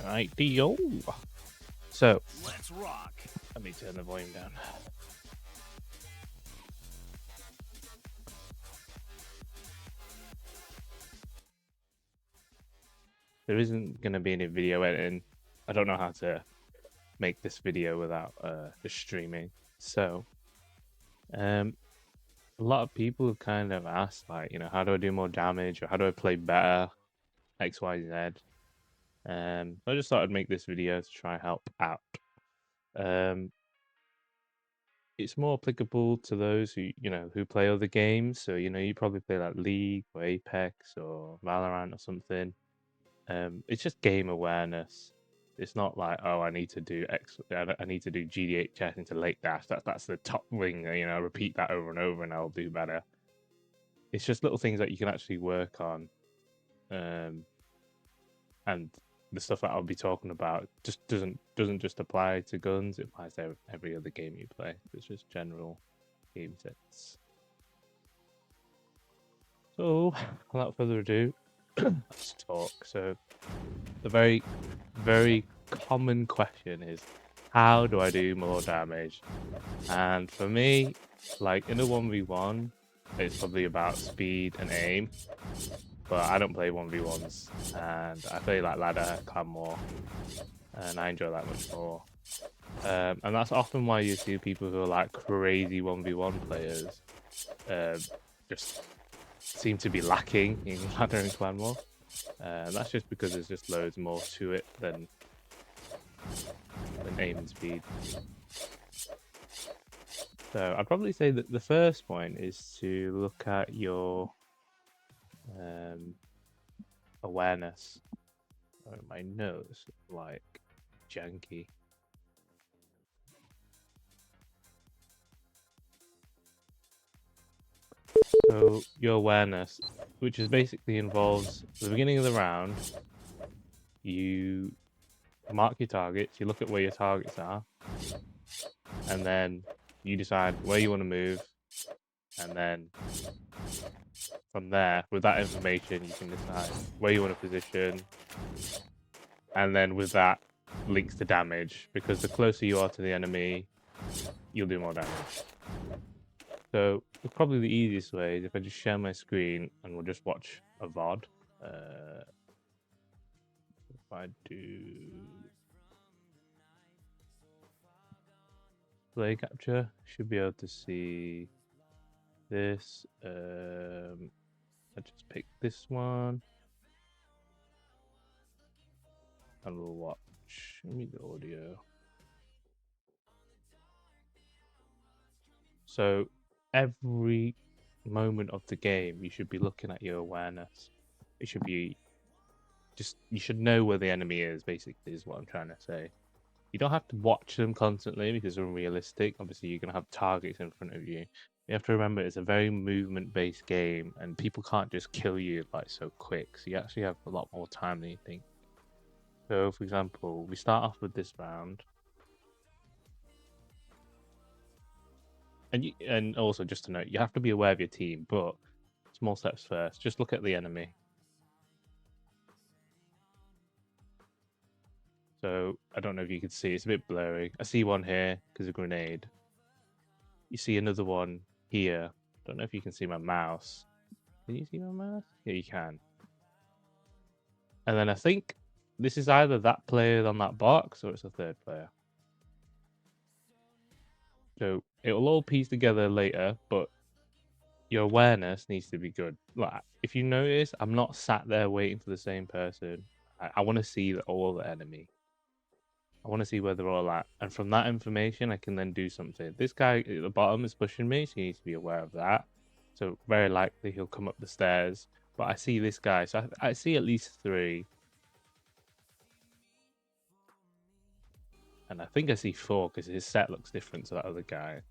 Right, deal. So, Let's rock. let me turn the volume down. There isn't going to be any video editing. I don't know how to make this video without just streaming. So, a lot of people have kind of asked, like, how do I do more damage or how do I play better? X, Y, Z. I just thought I'd make this video to try and help out. It's more applicable to those who play other games. So you probably play like League or Apex or Valorant or something. It's just game awareness. It's not like, oh, I need to do I need to do GDHS into late dash. That's the top wing. Repeat that over and over, and I'll do better. It's just little things that you can actually work on, and the stuff that I'll be talking about just doesn't just apply to guns. It applies to every other game you play. It's just general game tips. So, without further ado, let's talk. So, the very, very common question is, how do I do more damage? And for me, like in a 1v1, it's probably about speed and aim. But I don't play 1v1s, and I play like ladder clan more, and I enjoy that much more. And that's often why you see people who are like crazy 1v1 players just seem to be lacking in ladder and clan more. And that's just because there's just loads more to it than aim and speed. So I'd probably say that the first point is to look at your awareness. Oh, my nose like janky. So your awareness, which is basically involves the beginning of the round, you mark your targets, you look at where your targets are, and then you decide where you want to move, and then from there, with that information, you can decide where you want to position, and then with that links to damage, because the closer you are to the enemy, you'll do more damage. So probably the easiest way is if I just share my screen and we'll just watch a VOD. If I do play capture, should be able to see this. I just pick this one, and we'll watch. Let me the audio. So every moment of the game, you should be looking at your awareness. It should be you should know where the enemy is. Basically, is what I'm trying to say. You don't have to watch them constantly because they're unrealistic. Obviously, you're gonna have targets in front of you. You have to remember it's a very movement-based game, and people can't just kill you like so quick. So you actually have a lot more time than you think. So, for example, we start off with this round, and also just to note, you have to be aware of your team, but small steps first. Just look at the enemy. So I don't know if you can see; it's a bit blurry. I see one here because of grenade. You see another one here. Don't know if you can see my mouse. Can you see my mouse? Yeah, you can. And then I think this is either that player on that box or it's a third player. So it'll all piece together later, but your awareness needs to be good. Like, if you notice, I'm not sat there waiting for the same person. I want to see all the enemy. I want to see where they're all at. And from that information, I can then do something. This guy at the bottom is pushing me, so he needs to be aware of that. So very likely he'll come up the stairs. But I see this guy, so I see at least 3. And I think I see 4 because his set looks different to that other guy.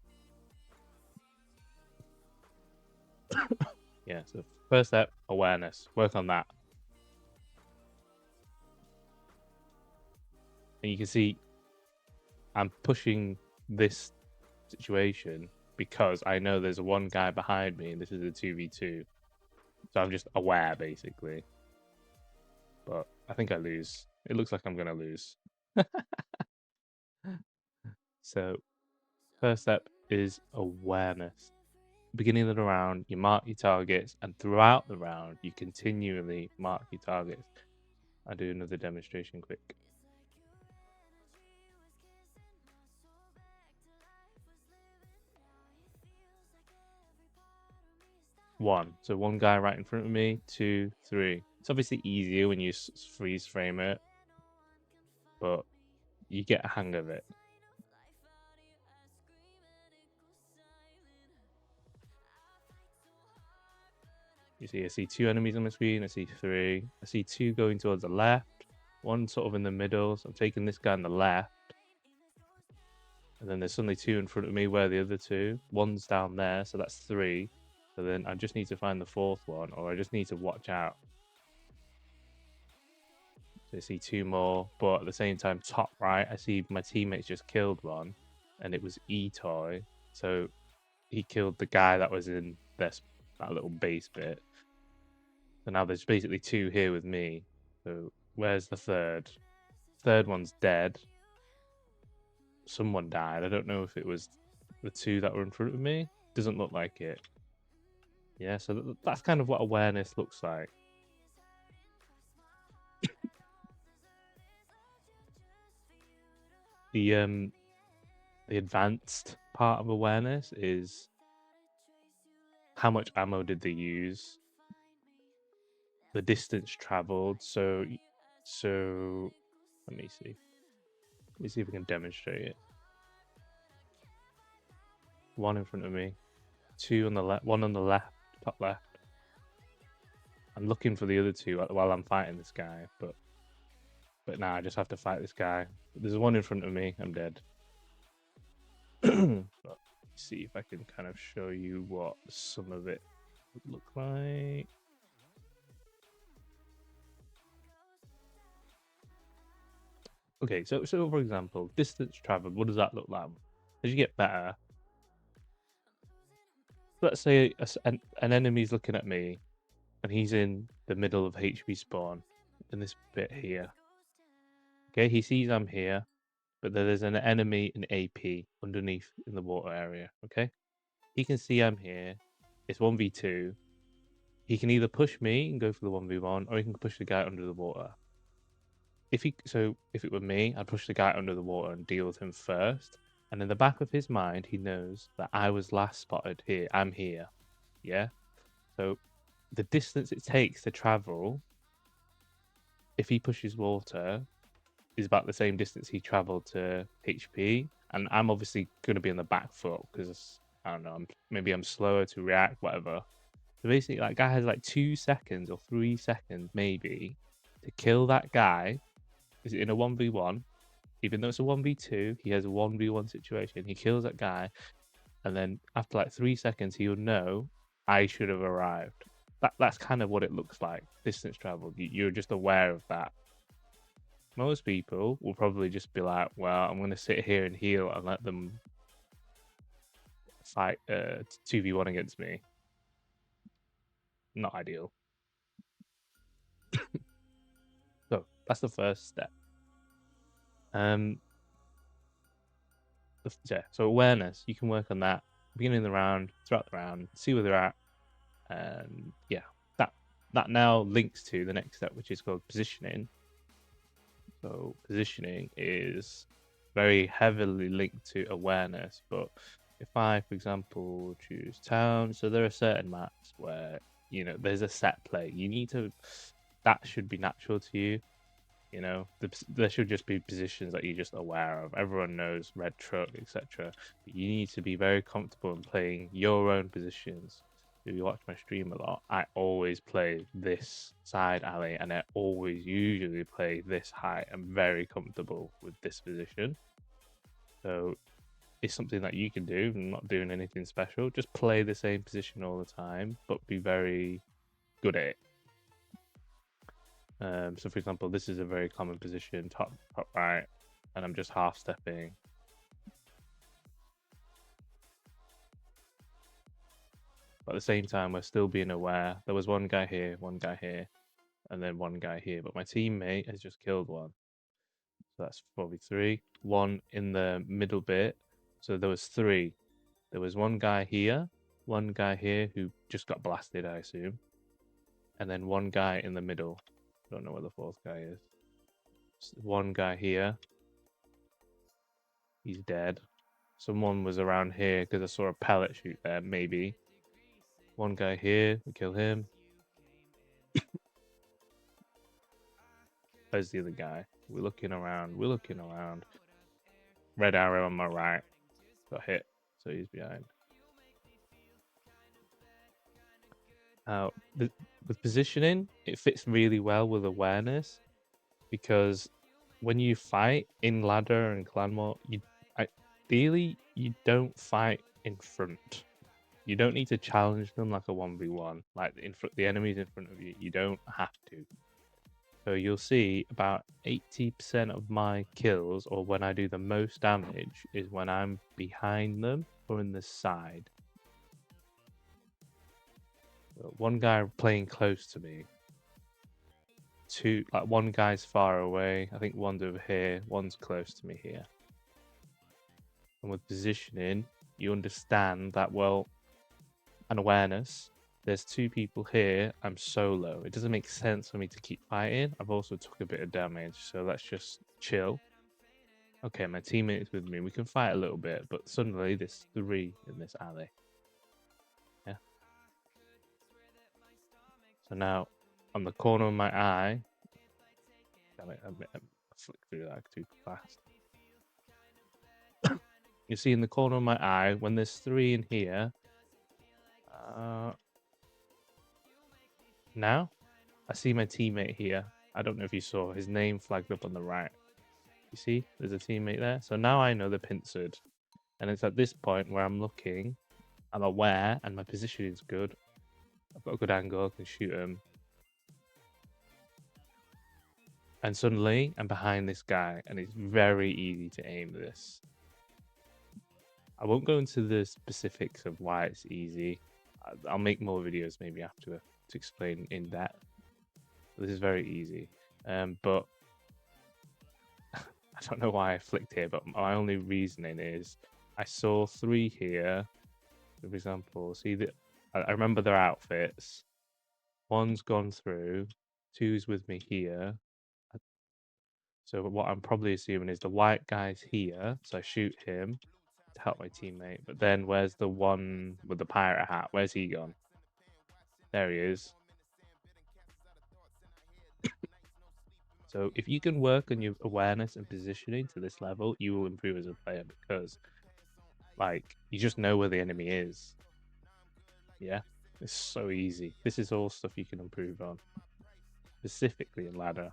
Yeah, so first step, awareness. Work on that. And you can see I'm pushing this situation because I know there's one guy behind me and this is a 2v2. So I'm just aware, basically. But I think I lose It looks like I'm gonna lose. So first step is awareness. Beginning of the round, you mark your targets, and throughout the round, you continually mark your targets. I'll do another demonstration quick. One. So one guy right in front of me, 2, 3. It's obviously easier when you freeze frame it, but you get a hang of it. You see, I see 2 enemies on my screen. I see 3. I see 2 going towards the left. 1 sort of in the middle. So I'm taking this guy on the left. And then there's suddenly 2 in front of me. Where are the other 2? 1's down there, so that's 3. So then I just need to find the 4th one, or I just need to watch out. So I see 2 more, but at the same time, top right, I see my teammates just killed one, and it was E-Toy. So he killed the guy that was in that little base bit. So now there's basically 2 here with me. So where's the 3rd? 3rd one's dead. Someone died. I don't know if it was the 2 that were in front of me. Doesn't look like it. Yeah, so that's kind of what awareness looks like. The advanced part of awareness is how much ammo did they use, the distance traveled. So let me see. Let me see if we can demonstrate it. 1 in front of me, 2 on the left, 1 on the left, top left. I'm looking for the other 2 while I'm fighting this guy, but now I just have to fight this guy. There's 1 in front of me. I'm dead. But see if I can kind of show you what some of it would look like. Okay, so for example, distance traveled, what does that look like? As you get better, let's say an enemy's looking at me, and he's in the middle of HP spawn, in this bit here. Okay, he sees I'm here, but there's an enemy in AP underneath in the water area, okay? He can see I'm here, it's 1v2. He can either push me and go for the 1v1, or he can push the guy under the water. If it were me, I'd push the guy under the water and deal with him first. And in the back of his mind, he knows that I was last spotted here. I'm here. Yeah? So the distance it takes to travel, if he pushes water, is about the same distance he traveled to HP. And I'm obviously going to be on the back foot because, I don't know, maybe I'm slower to react, whatever. So basically, that guy has like 2 seconds or 3 seconds maybe to kill that guy. Is in a 1v1. Even though it's a 1v2, he has a 1v1 situation. He kills that guy, and then after like 3 seconds, he'll know I should have arrived. That's kind of what it looks like. Distance travel. You're just aware of that. Most people will probably just be like, well, I'm going to sit here and heal and let them fight 2v1 against me. Not ideal. So that's the first step. So awareness, you can work on that beginning of the round, throughout the round, see where they're at, and yeah, that now links to the next step, which is called positioning. So positioning is very heavily linked to awareness, but if I, for example, choose town, so there are certain maps where there's a set play. That should be natural to you. There should just be positions that you're just aware of. Everyone knows red truck, etc. You need to be very comfortable in playing your own positions. If you watch my stream a lot, I always play this side alley, and I always usually play this height. I'm very comfortable with this position. So it's something that you can do. I'm not doing anything special. Just play the same position all the time, but be very good at it. So for example, this is a very common position, top right, and I'm just half stepping. But at the same time, we're still being aware. There was one guy here, and then one guy here. But my teammate has just killed one. So that's probably 3. One in the middle bit. So there was 3. There was one guy here who just got blasted, I assume. And then one guy in the middle. Don't know where the 4th guy is. One guy here. He's dead. Someone was around here because I saw a pellet shoot there, maybe. One guy here, we kill him. Where's the other guy? We're looking around. Red arrow on my right. Got hit, so he's behind. Now, with positioning, it fits really well with awareness because when you fight in ladder and clan mode, ideally you don't fight in front. You don't need to challenge them like a 1v1, like the enemies in front of you. You don't have to. So you'll see about 80% of my kills, or when I do the most damage, is when I'm behind them or in the side. One guy playing close to me. One guy's far away. I think one's over here. One's close to me here. And with positioning, you understand that, well, and awareness, there's 2 people here. I'm solo. It doesn't make sense for me to keep fighting. I've also took a bit of damage, so let's just chill. Okay, my teammate is with me. We can fight a little bit, but suddenly there's 3 in this alley. Yeah. So now, on the corner of my eye, damn it, I flicked through that too fast. You see in the corner of my eye, when there's 3 in here, now I see my teammate here. I don't know if you saw his name flagged up on the right. You see, there's a teammate there. So now I know they're pincered. And it's at this point where I'm looking, I'm aware, and my position is good. I've got a good angle, I can shoot him. And suddenly, I'm behind this guy, and it's very easy to aim this. I won't go into the specifics of why it's easy. I'll make more videos maybe after to explain in depth. This is very easy. But I don't know why I flicked here, but my only reasoning is I saw 3 here. For example, see that I remember their outfits. One's gone through, 2's with me here. So what I'm probably assuming is the white guy's here, so I shoot him to help my teammate. But then where's the one with the pirate hat? Where's he gone? There he is. So if you can work on your awareness and positioning to this level, you will improve as a player because, like, you just know where the enemy is. Yeah, it's so easy. This is all stuff you can improve on, specifically in ladder.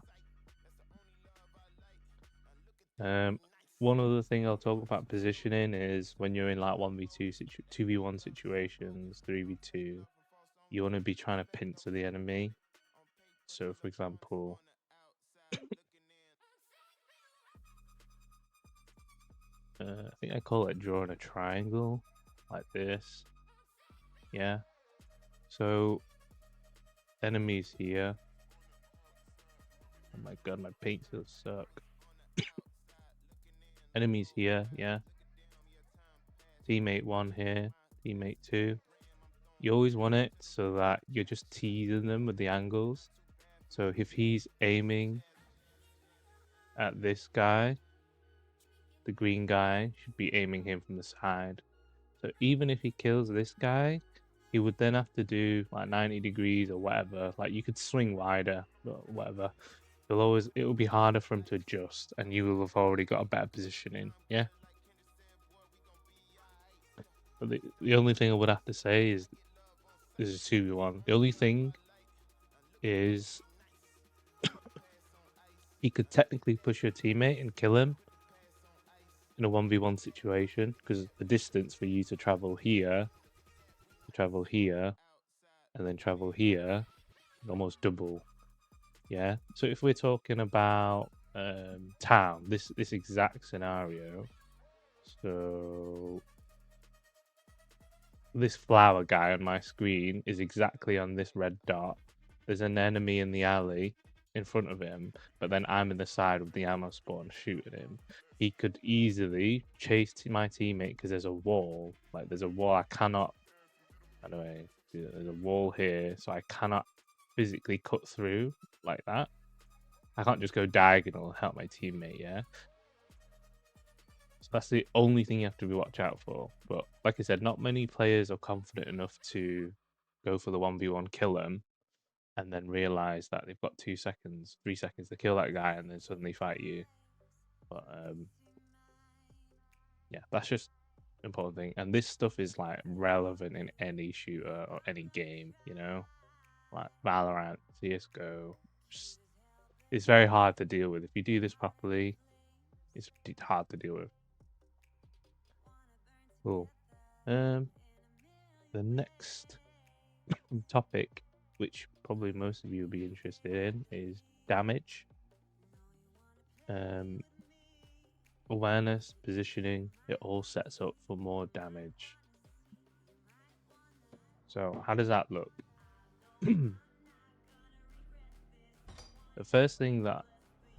One other thing I'll talk about positioning is when you're in like 1v2, 2v1 situations, 3v2, you want to be trying to pincer the enemy. So, for example, I think I call it drawing a triangle, like this. Yeah. So, enemies here. Oh my god, my paint skills suck. Enemies here, yeah. Teammate 1 here, teammate 2. You always want it so that you're just teasing them with the angles. So if he's aiming at this guy, the green guy should be aiming him from the side. So even if he kills this guy, he would then have to do like 90 degrees or whatever. Like you could swing wider or whatever. It will be harder for him to adjust, and you will have already got a better positioning. Yeah. But the only thing I would have to say is this is 2v1. The only thing is he could technically push your teammate and kill him in a 1v1 situation because the distance for you to travel here, and then travel here, is almost double. Yeah. So if we're talking about town, this exact scenario, so this flower guy on my screen is exactly on this red dot. there's an enemy in the alley in front of him, but then I'm in the side with the ammo spawn shooting him, he could easily chase my teammate because there's a wall. Like, there's a wall I cannot. Anyway, there's a wall here, so I cannot physically cut through like that. I can't just go diagonal and help my teammate, yeah? So that's the only thing you have to watch out for. But like I said, not many players are confident enough to go for the 1v1 kill them and then realize that they've got 2 seconds, 3 seconds to kill that guy and then suddenly fight you. But yeah, that's just an important thing. And this stuff is like relevant in any shooter or any game, you know? Like Valorant, CSGO. It's very hard to deal with. If you do this properly, it's hard to deal with. Cool. The next topic, which probably most of you will be interested in, is damage. Awareness, positioning, it all sets up for more damage. So how does that look? The first thing that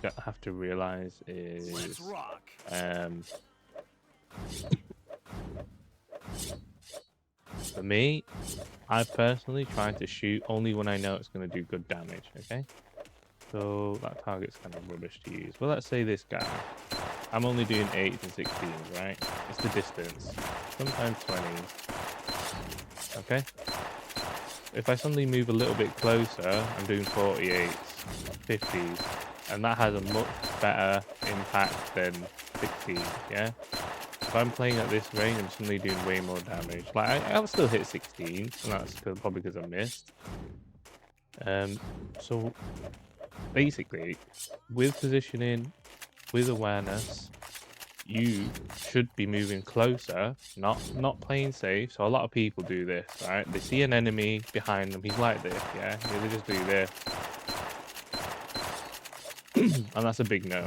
you have to realize is for me, I personally try to shoot only when I know it's going to do good damage, okay? So that target's kind of rubbish to use. But let's say this guy. I'm only doing 8s and 16s, right? It's the distance. Sometimes 20s. Okay? If I suddenly move a little bit closer, I'm doing 48s, 50s. And that has a much better impact than 16s, yeah? If I'm playing at this range, I'm suddenly doing way more damage. Like, I'll still hit 16, and that's probably because I missed. So, basically, with positioning, with awareness, you should be moving closer, not playing safe. So a lot of people do this, right? They see an enemy behind them, he's like this, yeah? They just do this. And that's a big no.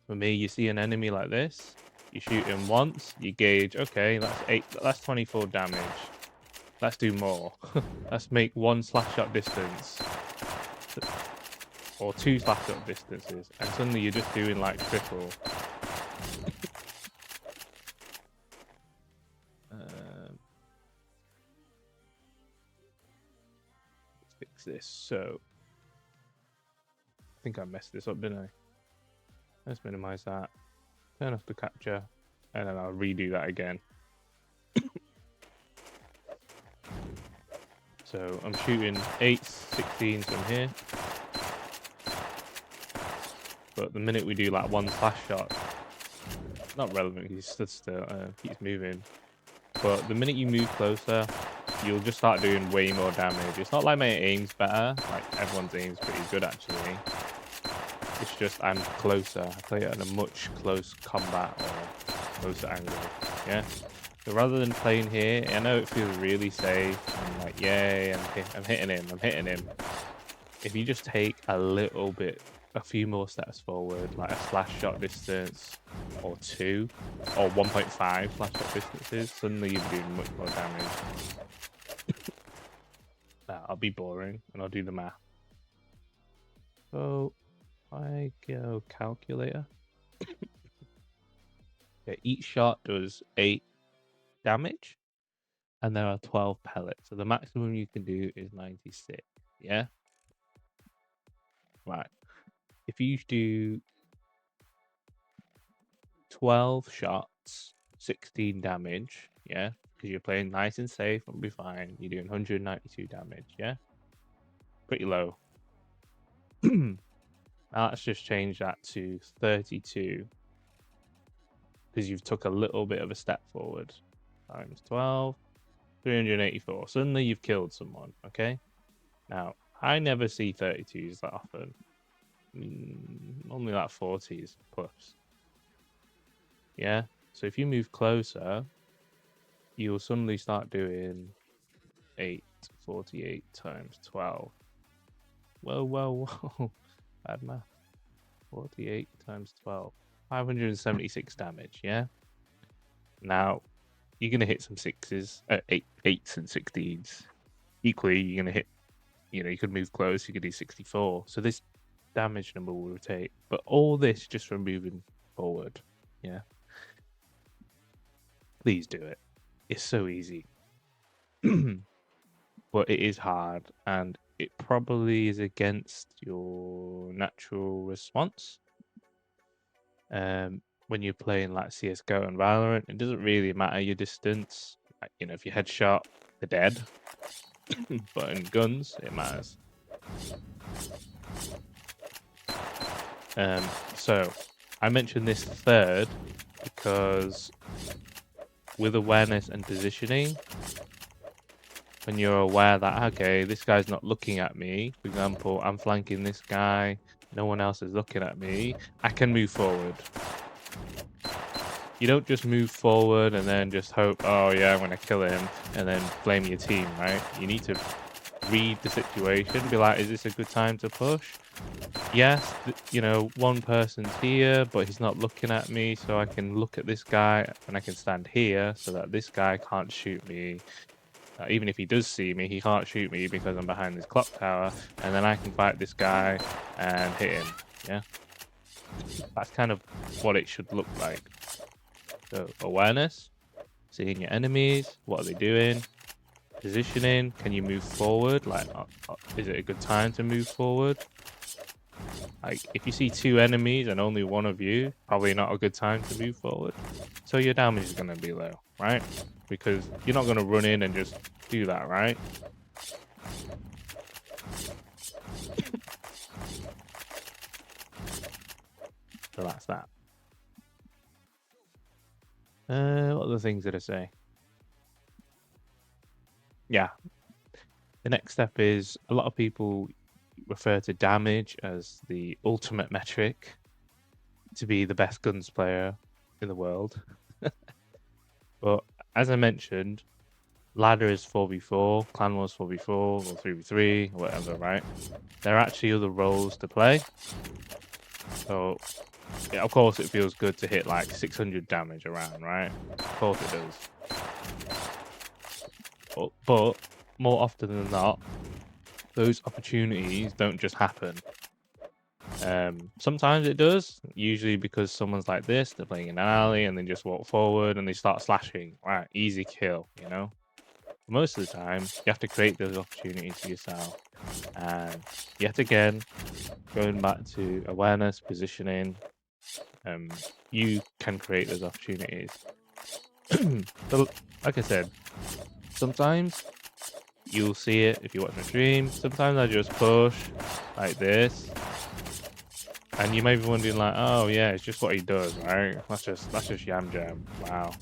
For me, you see an enemy like this, you shoot him once, you gauge, okay, that's 24 damage. Let's do more. Let's make 1 slash shot distance. Or 2 slash shot distances. And suddenly you're just doing like triple. Let's fix this. So, I think I messed this up, didn't I? Let's minimize that. Turn off the capture. And then I'll redo that again. So I'm shooting 8s, 16s from here. But the minute we do like 1 slash shot, not relevant because he stood still, keeps moving. But the minute you move closer, you'll just start doing way more damage. It's not like my aim's better, like everyone's aim's pretty good actually. It's just I'm closer. I play it at a much close combat or closer angle, yeah? So rather than playing here, I know it feels really safe. I'm like, yay, I'm hitting him. If you just take a few more steps forward, like a slash shot distance, or 2, or 1.5 slash shot distances, suddenly you're doing much more damage. I'll be boring, and I'll do the math. So, I go calculator. Okay, each shot does 8 damage, and there are 12 pellets. So the maximum you can do is 96. Yeah. Right. If you do 12 shots, 16 damage, yeah, because you're playing nice and safe, it'll be fine. You're doing 192 damage, yeah. Pretty low. Now let's just change that to 32, because you've took a little bit of a step forward. Times 12, 384. Suddenly you've killed someone, okay? Now, I never see 32s that often. Only like 40s plus. Yeah? So if you move closer, you'll suddenly start doing 848 times 12. Whoa. Bad math. 48 times 12. 576 damage, yeah? Now, you're going to hit some 6s, 8s and 16s. Equally, you're going to hit you know, you could move close, you could do 64. So this damage number will rotate. But all this just from moving forward. Yeah. Please do it. It's so easy. But it is hard, and it probably is against your natural response. When you're playing like CS:GO and Valorant, it doesn't really matter your distance. Like, you know, if you headshot, they're dead. But in guns, it matters. So I mentioned this third because with awareness and positioning, when you're aware that, okay, this guy's not looking at me, for example, I'm flanking this guy, no one else is looking at me, I can move forward. You don't just move forward and then just hope, oh yeah, I'm going to kill him, and then blame your team, right? You need to read the situation, be like, is this a good time to push? Yes, you know, one person's here, but he's not looking at me, so I can look at this guy and I can stand here so that this guy can't shoot me. Even if he does see me, he can't shoot me because I'm behind this clock tower, and then I can fight this guy and hit him. Yeah, that's kind of what it should look like. So awareness, seeing your enemies, what are they doing, positioning, can you move forward? Like, is it a good time to move forward? Like, if you see two enemies and only one of you, probably not a good time to move forward. So your damage is going to be low, right? Because you're not going to run in and just do that, right? So that's that. What other things did I say? Yeah. The next step is, a lot of people refer to damage as the ultimate metric to be the best guns player in the world. But as I mentioned, ladder is 4v4, clan wars 4v4, or 3v3, or whatever, right? There are actually other roles to play. So, yeah, of course it feels good to hit like 600 damage around, right? Of course it does. But more often than not, those opportunities don't just happen. Sometimes it does, usually because someone's like this, they're playing in an alley and they just walk forward and they start slashing. Right, easy kill, you know? Most of the time, you have to create those opportunities for yourself. And yet again, going back to awareness, positioning, you can create those opportunities. So, like I said, sometimes you'll see it if you watch my stream. Sometimes I just push like this, and you may be wondering like, oh yeah, it's just what he does, right? That's just yam jam. Wow.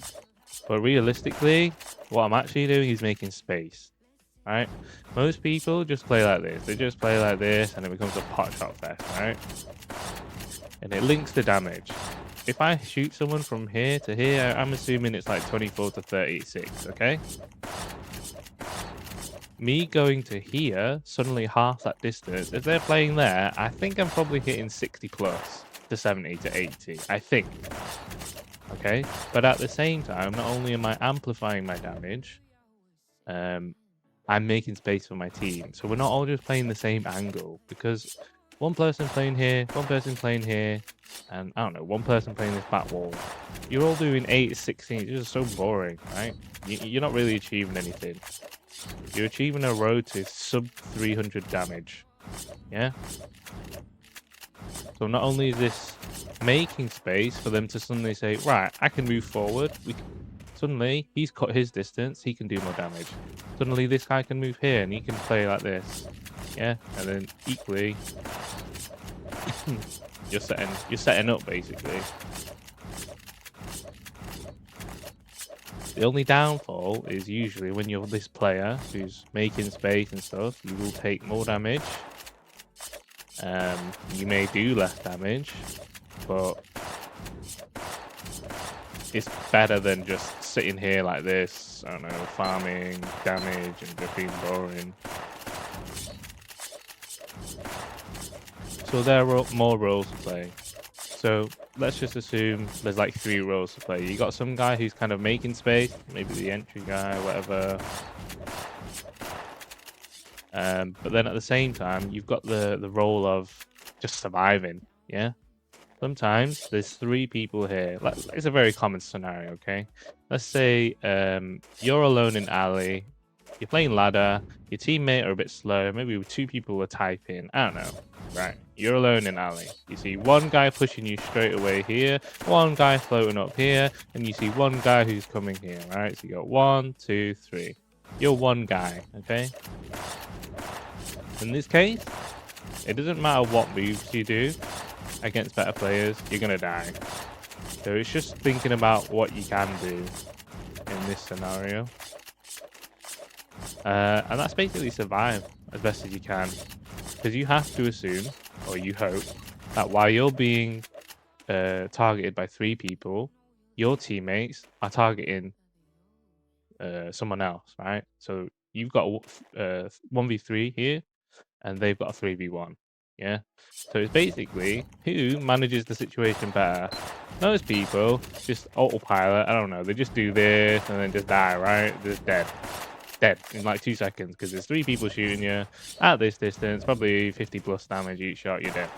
But realistically, what I'm actually doing is making space, right? Most people just play like this. They just play like this, and it becomes a pot shot fest, right? And it links to damage. If I shoot someone from here to here, I'm assuming it's like 24 to 36, okay? Me going to here, suddenly half that distance, if they're playing there, I think I'm probably hitting 60 plus to 70 to 80, I think. Okay, but at the same time, not only am I amplifying my damage, I'm making space for my team. So we're not all just playing the same angle, because one person playing here, one person playing here, and I don't know, one person playing this back wall. You're all doing 8, 16, it's just so boring, right? You're not really achieving anything. You're achieving a road to sub 300 damage, yeah? So not only is this making space for them to suddenly say, right, I can move forward. Suddenly, he's cut his distance, he can do more damage. Suddenly, this guy can move here and he can play like this. Yeah, and then equally, you're setting up basically. The only downfall is usually when you're this player who's making space and stuff, you will take more damage. You may do less damage, but it's better than just sitting here like this, I don't know, farming damage and just being boring. So there are more roles to play. So let's just assume there's like 3 roles to play. You got some guy who's kind of making space, maybe the entry guy, whatever. But then at the same time, you've got the role of just surviving. Yeah. Sometimes there's 3 people here. It's a very common scenario, okay? Let's say you're alone in alley, you're playing ladder, your teammate are a bit slow, maybe 2 people are typing, I don't know. Right, you're alone in alley. You see one guy pushing you straight away here, one guy floating up here, and you see one guy who's coming here, right? So you got 1, 2, 3. You're one guy, okay? In this case, it doesn't matter what moves you do against better players, you're gonna die. So it's just thinking about what you can do in this scenario. And that's basically survive as best as you can. Because you have to assume, or you hope, that while you're being targeted by 3 people, your teammates are targeting someone else, right? So you've got 1v3 here, and they've got a 3v1. Yeah, so it's basically who manages the situation better. Most people just autopilot. I don't know. They just do this and then just die. Right? Just dead in like 2 seconds because there's 3 people shooting you at this distance. Probably 50 plus damage each shot. You're dead.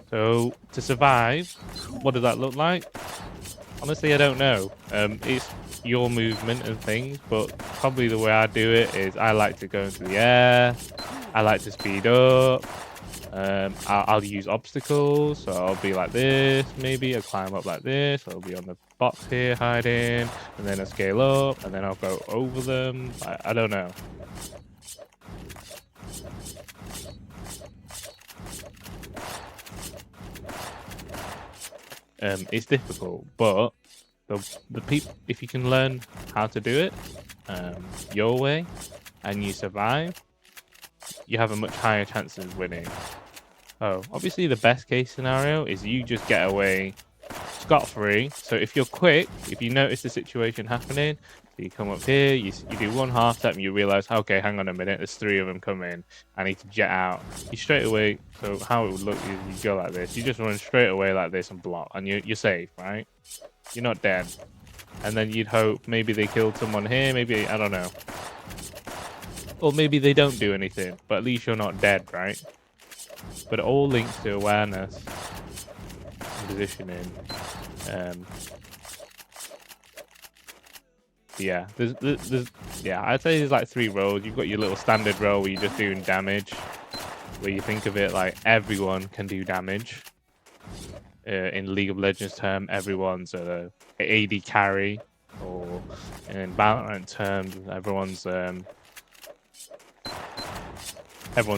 So to survive, what does that look like? Honestly, I don't know. It's your movement and things, but probably the way I do it is I like to go into the air. I like to speed up. I'll use obstacles, so I'll be like this, maybe I'll climb up like this, I'll be on the box here hiding, and then I'll scale up, and then I'll go over them. I don't know. It's difficult, but the people, if you can learn how to do it your way and you survive, you have a much higher chance of winning. Oh, obviously the best case scenario is you just get away scot-free. So if you're quick, if you notice the situation happening, so you come up here, you do one half step and you realize, okay, hang on a minute, there's 3 of them coming. I need to jet out. You straight away, so how it would look is you go like this. You just run straight away like this and block, and you're safe, right? You're not dead. And then you'd hope maybe they killed someone here, maybe, I don't know. Or maybe they don't do anything, but at least you're not dead, right? But it all links to awareness and positioning. Yeah, yeah, I'd say there's like 3 roles. You've got your little standard role where you're just doing damage, where you think of it like everyone can do damage. In League of Legends term, everyone's a AD carry, or in Valorant terms, everyone's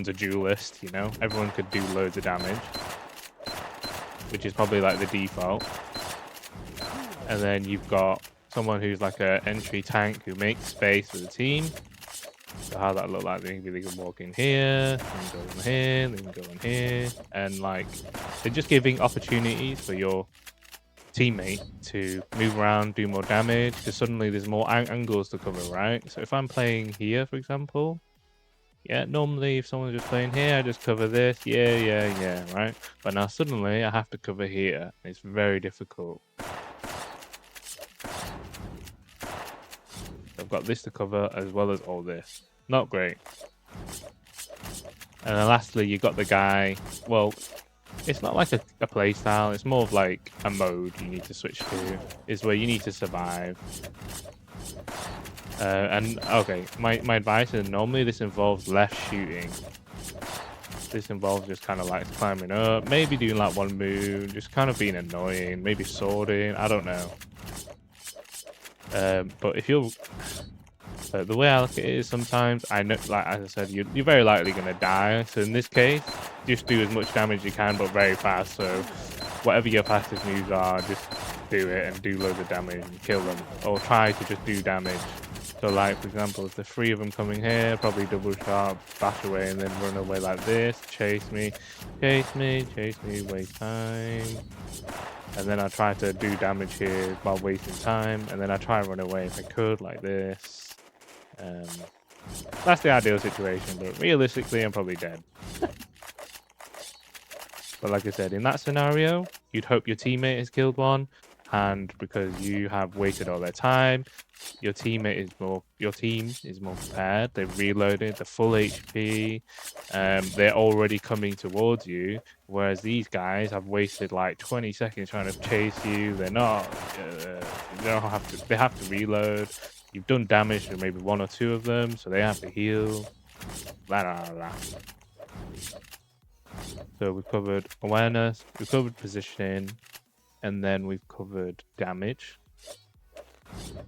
a duelist, you know? Everyone could do loads of damage, which is probably like the default. And then you've got someone who's like an entry tank who makes space for the team. So how that look like? Maybe they can walk in here, they can go in here, they can go in here, and like they're just giving opportunities for your teammate to move around, do more damage, because suddenly there's more angles to cover, right? So if I'm playing here, for example, yeah, normally if someone's just playing here, I just cover this, yeah, right? But now suddenly I have to cover here. It's very difficult. I've got this to cover as well as all this. Not great. And then lastly, you've got the guy, well, it's not like a play style, it's more of like a mode you need to switch to, is where you need to survive. And okay, my advice is normally this involves less shooting. This involves just kind of like climbing up, maybe doing like one move, just kind of being annoying, maybe swording, I don't know. But if you're, the way I look at it is sometimes, I know, like as I said, you're very likely going to die. So in this case, just do as much damage as you can, but very fast. So whatever your fastest moves are, just do it and do loads of damage and kill them. Or try to just do damage. So like, for example, if there's 3 of them coming here, probably double shot, bash away and then run away like this. Chase me, waste time. And then I try to do damage here while wasting time. And then I try and run away if I could, like this. That's the ideal situation, but realistically, I'm probably dead. But like I said, in that scenario, you'd hope your teammate has killed one. and because you have wasted all their time, your team is more prepared. They've reloaded, the full HP. They're already coming towards you, whereas these guys have wasted like 20 seconds trying to chase you. They're not. They don't have to. They have to reload. You've done damage to maybe one or two of them, so they have to heal. Blah, blah, blah. So we've covered awareness, we've covered positioning, and then we've covered damage.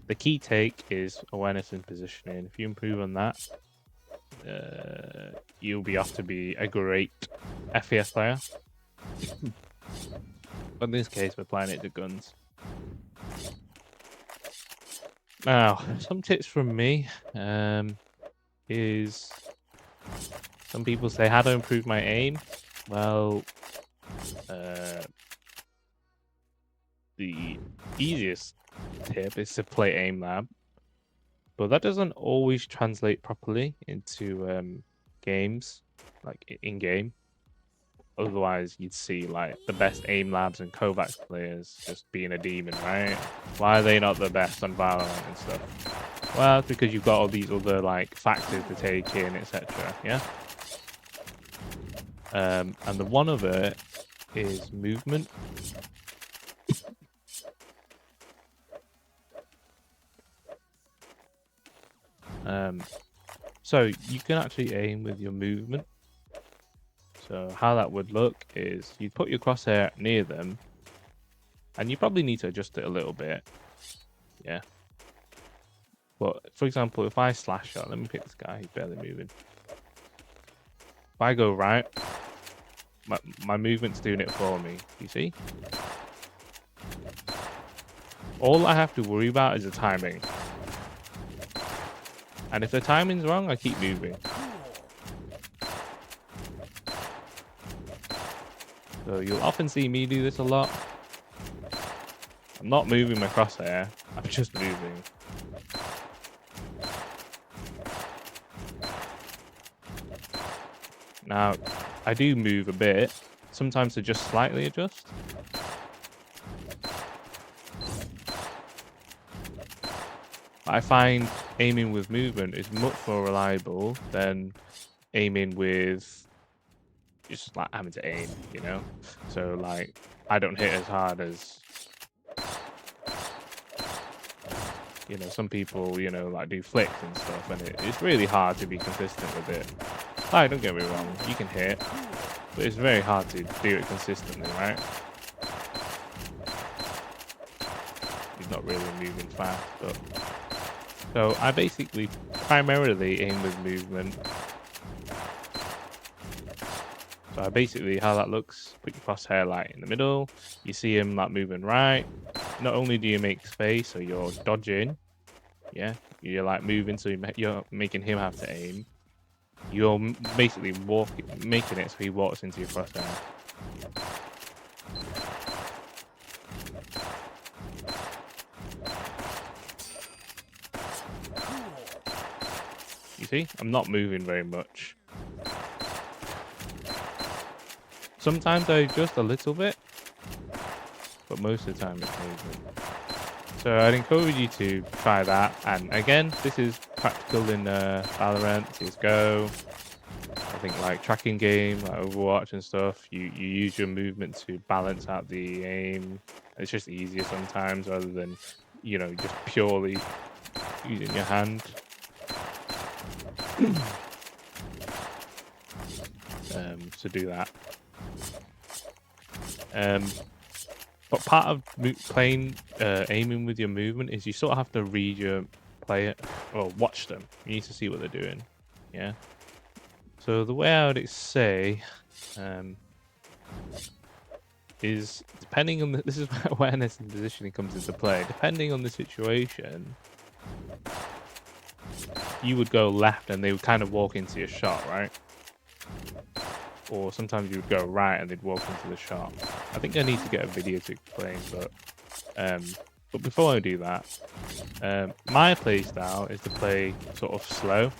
The key take is awareness and positioning. If you improve on that, you'll be off to be a great FPS player. But in this case, we're applying it to guns. Now, some tips from me is some people say how to improve my aim. Well, the easiest tip is to play aim lab, but that doesn't always translate properly into games, like in game. Otherwise, you'd see like the best aim labs and Kovacs players just being a demon, right? Why are they not the best on Valorant and stuff? Well, it's because you've got all these other like factors to take in, etc. Yeah. And the one of it is movement. So you can actually aim with your movement. So how that would look is you put your crosshair near them, and you probably need to adjust it a little bit. Yeah. But for example, if I slash shot, let me pick this guy, he's barely moving. If I go right, my movement's doing it for me, you see? All I have to worry about is the timing. And if the timing's wrong, I keep moving. So you'll often see me do this a lot. I'm not moving my crosshair, I'm just moving. Now, I do move a bit, sometimes to just slightly adjust. I find aiming with movement is much more reliable than aiming with just like having to aim, you know? So like, I don't hit as hard as, you know, some people, you know, like do flicks and stuff, and it's really hard to be consistent with it. Like, don't get me wrong, you can hit, but it's very hard to do it consistently, right? He's not really moving fast, but... So I basically primarily aim with movement. So I basically, how that looks, put your crosshair like in the middle, you see him like moving right. Not only do you make space, so you're dodging, yeah, you're like moving, so you're making him have to aim. You're basically making it so he walks into your crosshair. You see, I'm not moving very much. Sometimes I adjust a little bit, but most of the time it's movement. So I'd encourage you to try that. And again, this is practical in Valorant, CSGO. I think like tracking game, like Overwatch and stuff. You use your movement to balance out the aim. It's just easier sometimes rather than, you know, just purely using your hand. To do that. But part of playing aiming with your movement is you sort of have to read your player or watch them. You need to see what they're doing. Yeah. So the way I would say is depending on this is where awareness and positioning comes into play. Depending on the situation, you would go left and they would kind of walk into your shot, right? Or sometimes you would go right and they'd walk into the shot. I think I need to get a video to explain, but before I do that, my play style is to play sort of slow.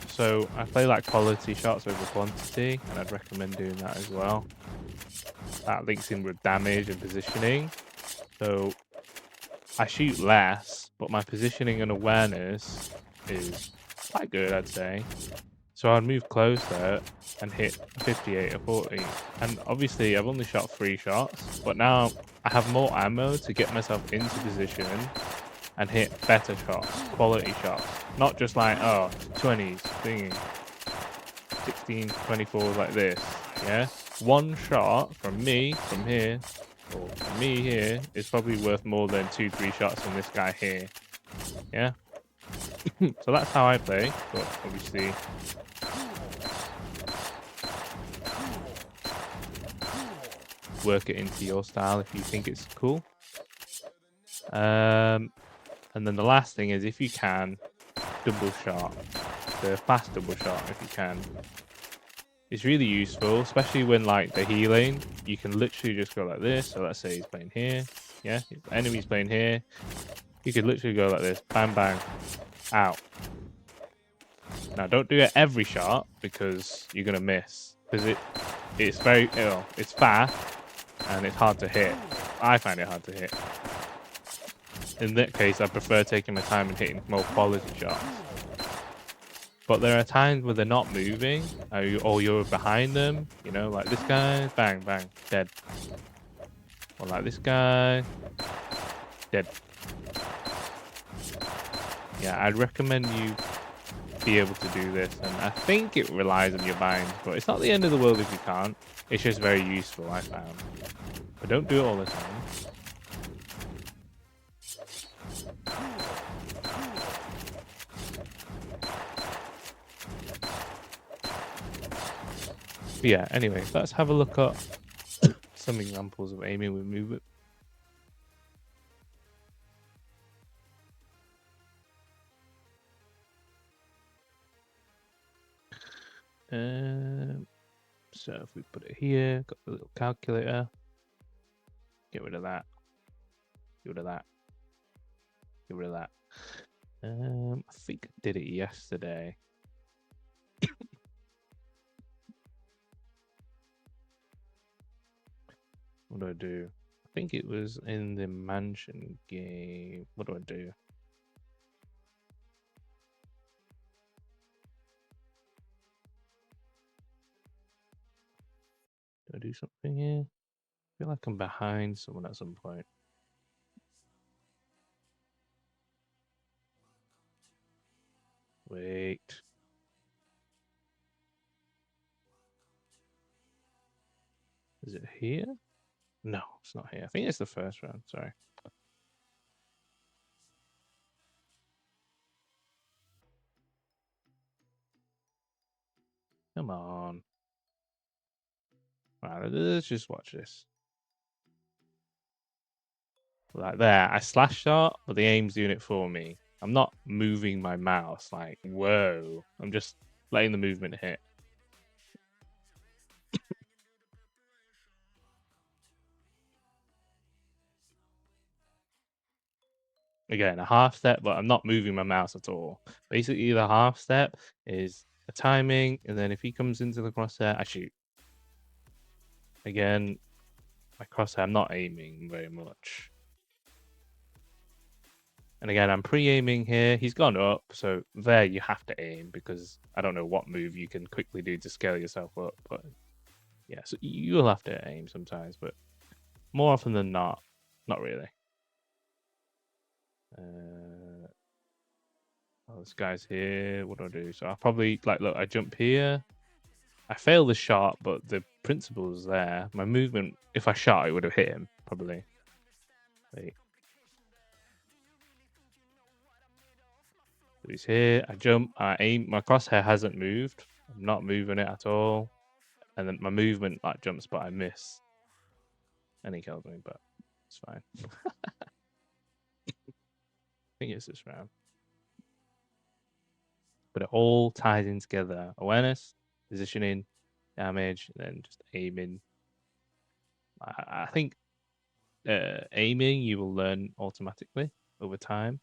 So I play like quality shots over quantity, and I'd recommend doing that as well. That links in with damage and positioning. So I shoot less, but my positioning and awareness is quite good, I'd say. So I'd move closer and hit a 58 or 40. And obviously I've only shot 3 shots, but now I have more ammo to get myself into position and hit better shots, quality shots. Not just like, oh, 20s, thingy, 16, 24s like this, yeah? One shot from me, from here, or from me here, is probably worth more than 2-3 shots from this guy here, yeah? So that's how I play, but obviously work it into your style if you think it's cool. And then the last thing is, if you can, double shot, the fast double shot if you can. It's really useful, especially when like the healing. You can literally just go like this. So let's say he's playing here, yeah, the enemy's playing here. You could literally go like this, bang bang, out. Now don't do it every shot because you're gonna miss, because it's very it's fast and it's hard to hit. I find it hard to hit. In that case, I prefer taking my time and hitting more quality shots. But there are times where they're not moving, or you're behind them, you know, like this guy, bang, bang, dead. Or like this guy, dead. Yeah, I'd recommend you be able to do this, and I think it relies on your mind, but it's not the end of the world if you can't. It's just very useful, I found. But don't do it all the time. But yeah, anyway, let's have a look at some examples of aiming with movement. So if we put it here, got the little calculator. Get rid of that. Get rid of that. Get rid of that. I think I did it yesterday. What do I do? I think it was in the mansion game. What do I do? Do I do something here? I feel like I'm behind someone at some point. Wait. Is it here? No, it's not here. I think it's the first round. Sorry. Come on. Right, let's just watch this. Like there, I slash shot, but the aim's doing it for me. I'm not moving my mouse like, whoa. I'm just letting the movement hit. Again, a half step, but I'm not moving my mouse at all. Basically, the half step is a timing, and then if he comes into the crosshair, I shoot. Again, my crosshair, I'm not aiming very much. And again, I'm pre-aiming here. He's gone up, so there you have to aim, because I don't know what move you can quickly do to scale yourself up. But yeah, so you'll have to aim sometimes, but more often than not really. Oh, this guy's here. What do I do? So I'll probably, like, look, I jump here. I fail the shot, but the principle's there. My movement, if I shot, it would have hit him, probably. Wait. So he's here. I jump. I aim. My crosshair hasn't moved. I'm not moving it at all. And then my movement, like, jumps, but I miss. And he kills me, but it's fine. I think it's this round. But it all ties in together. Awareness, positioning, damage, and then just aiming. I think aiming you will learn automatically over time.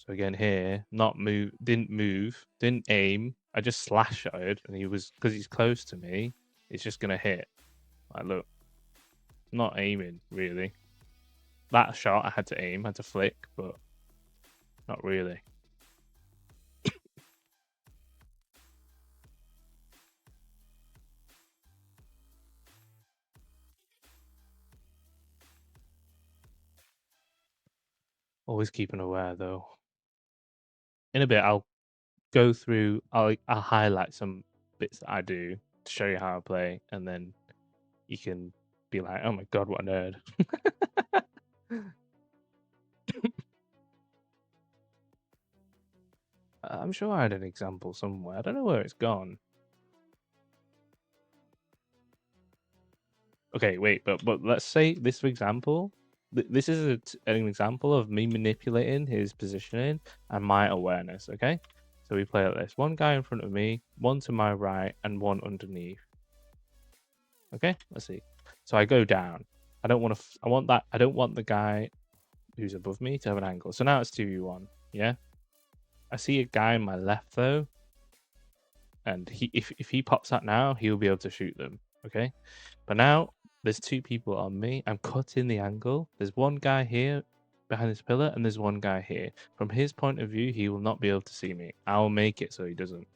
So again here, didn't move, didn't aim. I just slash shotted, and he was, because he's close to me, it's just gonna hit. Like, look, not aiming really. That shot I had to aim, had to flick, but not really. Always keeping aware though. In a bit, I'll go through. I'll highlight some bits that I do to show you how I play, and then you can be like, "Oh my god, what a nerd!" I'm sure I had an example somewhere. I don't know where it's gone. Okay, wait, but let's say this, for example. This is an example of me manipulating his positioning and my awareness. Okay, so we play like this: one guy in front of me, one to my right, and one underneath. Okay, let's see. So I go down. I don't want to. I want that. I don't want the guy who's above me to have an angle. So now it's 2v1. Yeah. I see a guy on my left though, and if he pops out now, he'll be able to shoot them. Okay. But now there's two people on me. I'm cutting the angle. There's one guy here behind this pillar, and there's one guy here. From his point of view, he will not be able to see me. I'll make it so he doesn't.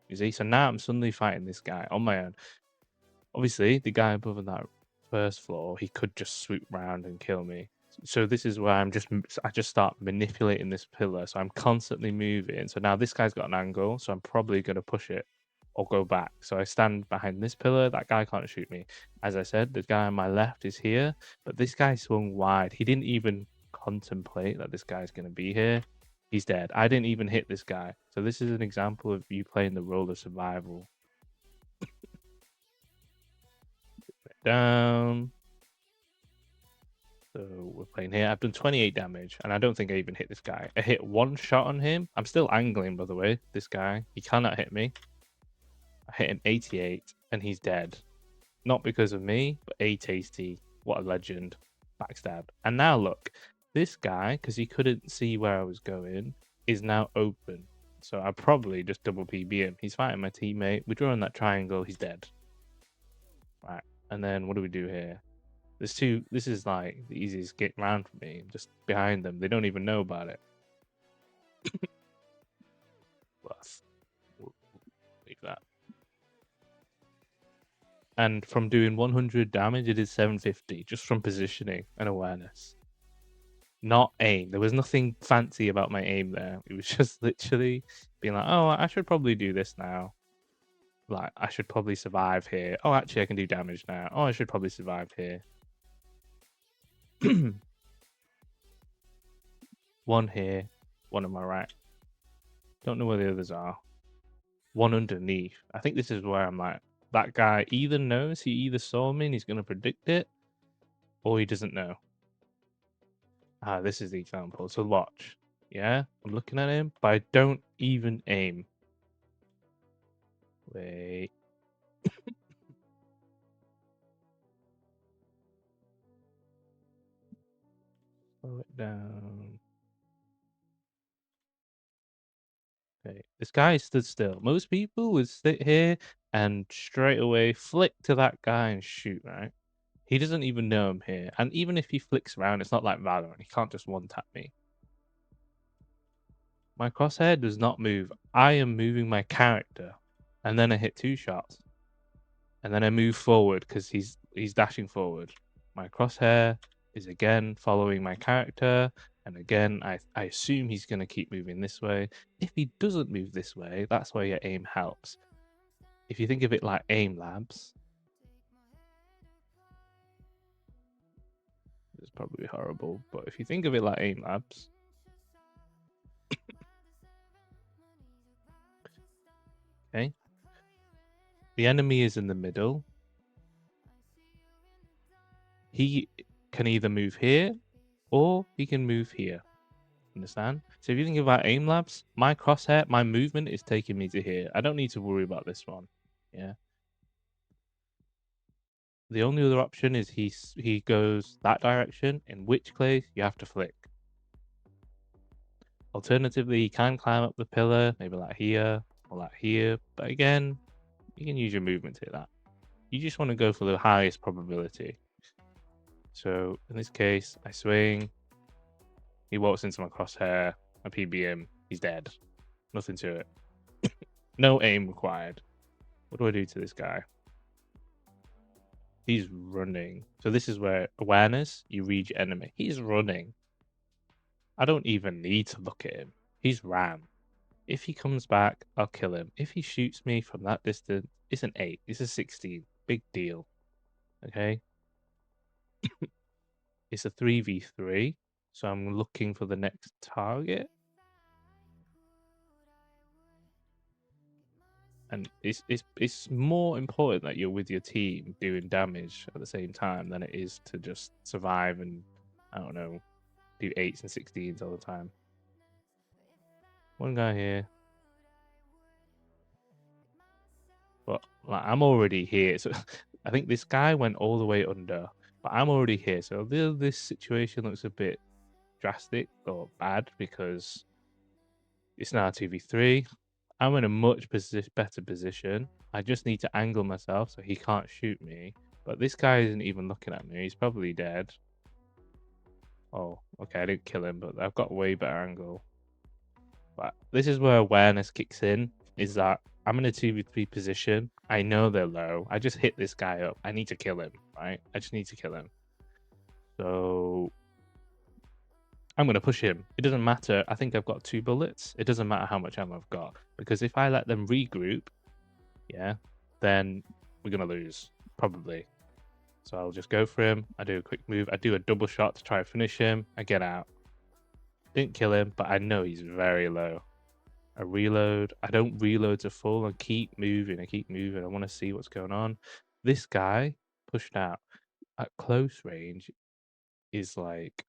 You see? So now I'm suddenly fighting this guy on my own. Obviously, the guy above on that first floor, he could just swoop round and kill me. So this is where I just start manipulating this pillar. So I'm constantly moving. So now this guy's got an angle, so I'm probably going to push it or go back. So I stand behind this pillar. That guy can't shoot me. As I said, the guy on my left is here, but this guy swung wide. He didn't even contemplate that this guy's going to be here. He's dead. I didn't even hit this guy. So this is an example of you playing the role of survival. Down. So we're playing here. I've done 28 damage, and I don't think I even hit this guy. I hit one shot on him. I'm still angling, by the way. This guy, he cannot hit me. I hit an 88, and he's dead. Not because of me, but A Tasty. What a legend. Backstab. And now look, this guy, because he couldn't see where I was going, is now open. So I probably just double PB him. He's fighting my teammate. We draw on that triangle. He's dead. Right. And then what do we do here? There's two. This is like the easiest get round for me. I'm just behind them. They don't even know about it. We'll leave that. And from doing 100 damage, it is 750 just from positioning and awareness. Not aim. There was nothing fancy about my aim there. It was just literally being like, oh, I should probably do this now. Like, I should probably survive here. Oh, actually, I can do damage now. Oh, I should probably survive here. One here, one on my right. Don't know where the others are. One underneath. I think this is where I'm like, that guy either knows, he either saw me and he's going to predict it, or he doesn't know. Ah, this is the example. So watch. Yeah, I'm looking at him, but I don't even aim. Wait. Slow it down. Okay, this guy stood still. Most people would sit here and straight away flick to that guy and shoot, right? He doesn't even know I'm here. And even if he flicks around, it's not like Valorant. He can't just one-tap me. My crosshair does not move. I am moving my character. And then I hit 2 shots. And then I move forward because he's dashing forward. My crosshair is again following my character. And again, I assume he's going to keep moving this way. If he doesn't move this way, that's where your aim helps. If you think of it like aim labs, it's probably horrible, but if you think of it like aim labs, okay, the enemy is in the middle. He can either move here or he can move here. Understand? So if you think about aim labs, my crosshair, my movement is taking me to here. I don't need to worry about this one. Yeah. The only other option is he goes that direction, in which case you have to flick. Alternatively, you can climb up the pillar, maybe like here or like here. But again, you can use your movement to hit that. You just want to go for the highest probability. So in this case, I swing. He walks into my crosshair. I PB him. He's dead. Nothing to it. No aim required. What do I do to this guy? He's running. So this is where awareness, you read your enemy. He's running. I don't even need to look at him. He's ran. If he comes back, I'll kill him. If he shoots me from that distance, it's an 8. It's a 16. Big deal. Okay? It's a 3v3. So I'm looking for the next target. And it's more important that you're with your team doing damage at the same time than it is to just survive and, I don't know, do 8s and 16s all the time. One guy here. But like, I'm already here. So I think this guy went all the way under. But I'm already here. So this situation looks a bit drastic or bad because it's now 2v3. I'm in a much better position. I just need to angle myself so he can't shoot me. But this guy isn't even looking at me. He's probably dead. Oh, okay, I didn't kill him, but I've got a way better angle. But this is where awareness kicks in, is that I'm in a 2v3 position. I know they're low. I just hit this guy up. I need to kill him, right? I just need to kill him. So I'm going to push him. It doesn't matter. I think I've got 2 bullets. It doesn't matter how much ammo I've got. Because if I let them regroup, yeah, then we're going to lose, probably. So I'll just go for him. I do a quick move. I do a double shot to try and finish him. I get out. Didn't kill him, but I know he's very low. I reload. I don't reload to full. I keep moving. I want to see what's going on. This guy pushed out at close range is like,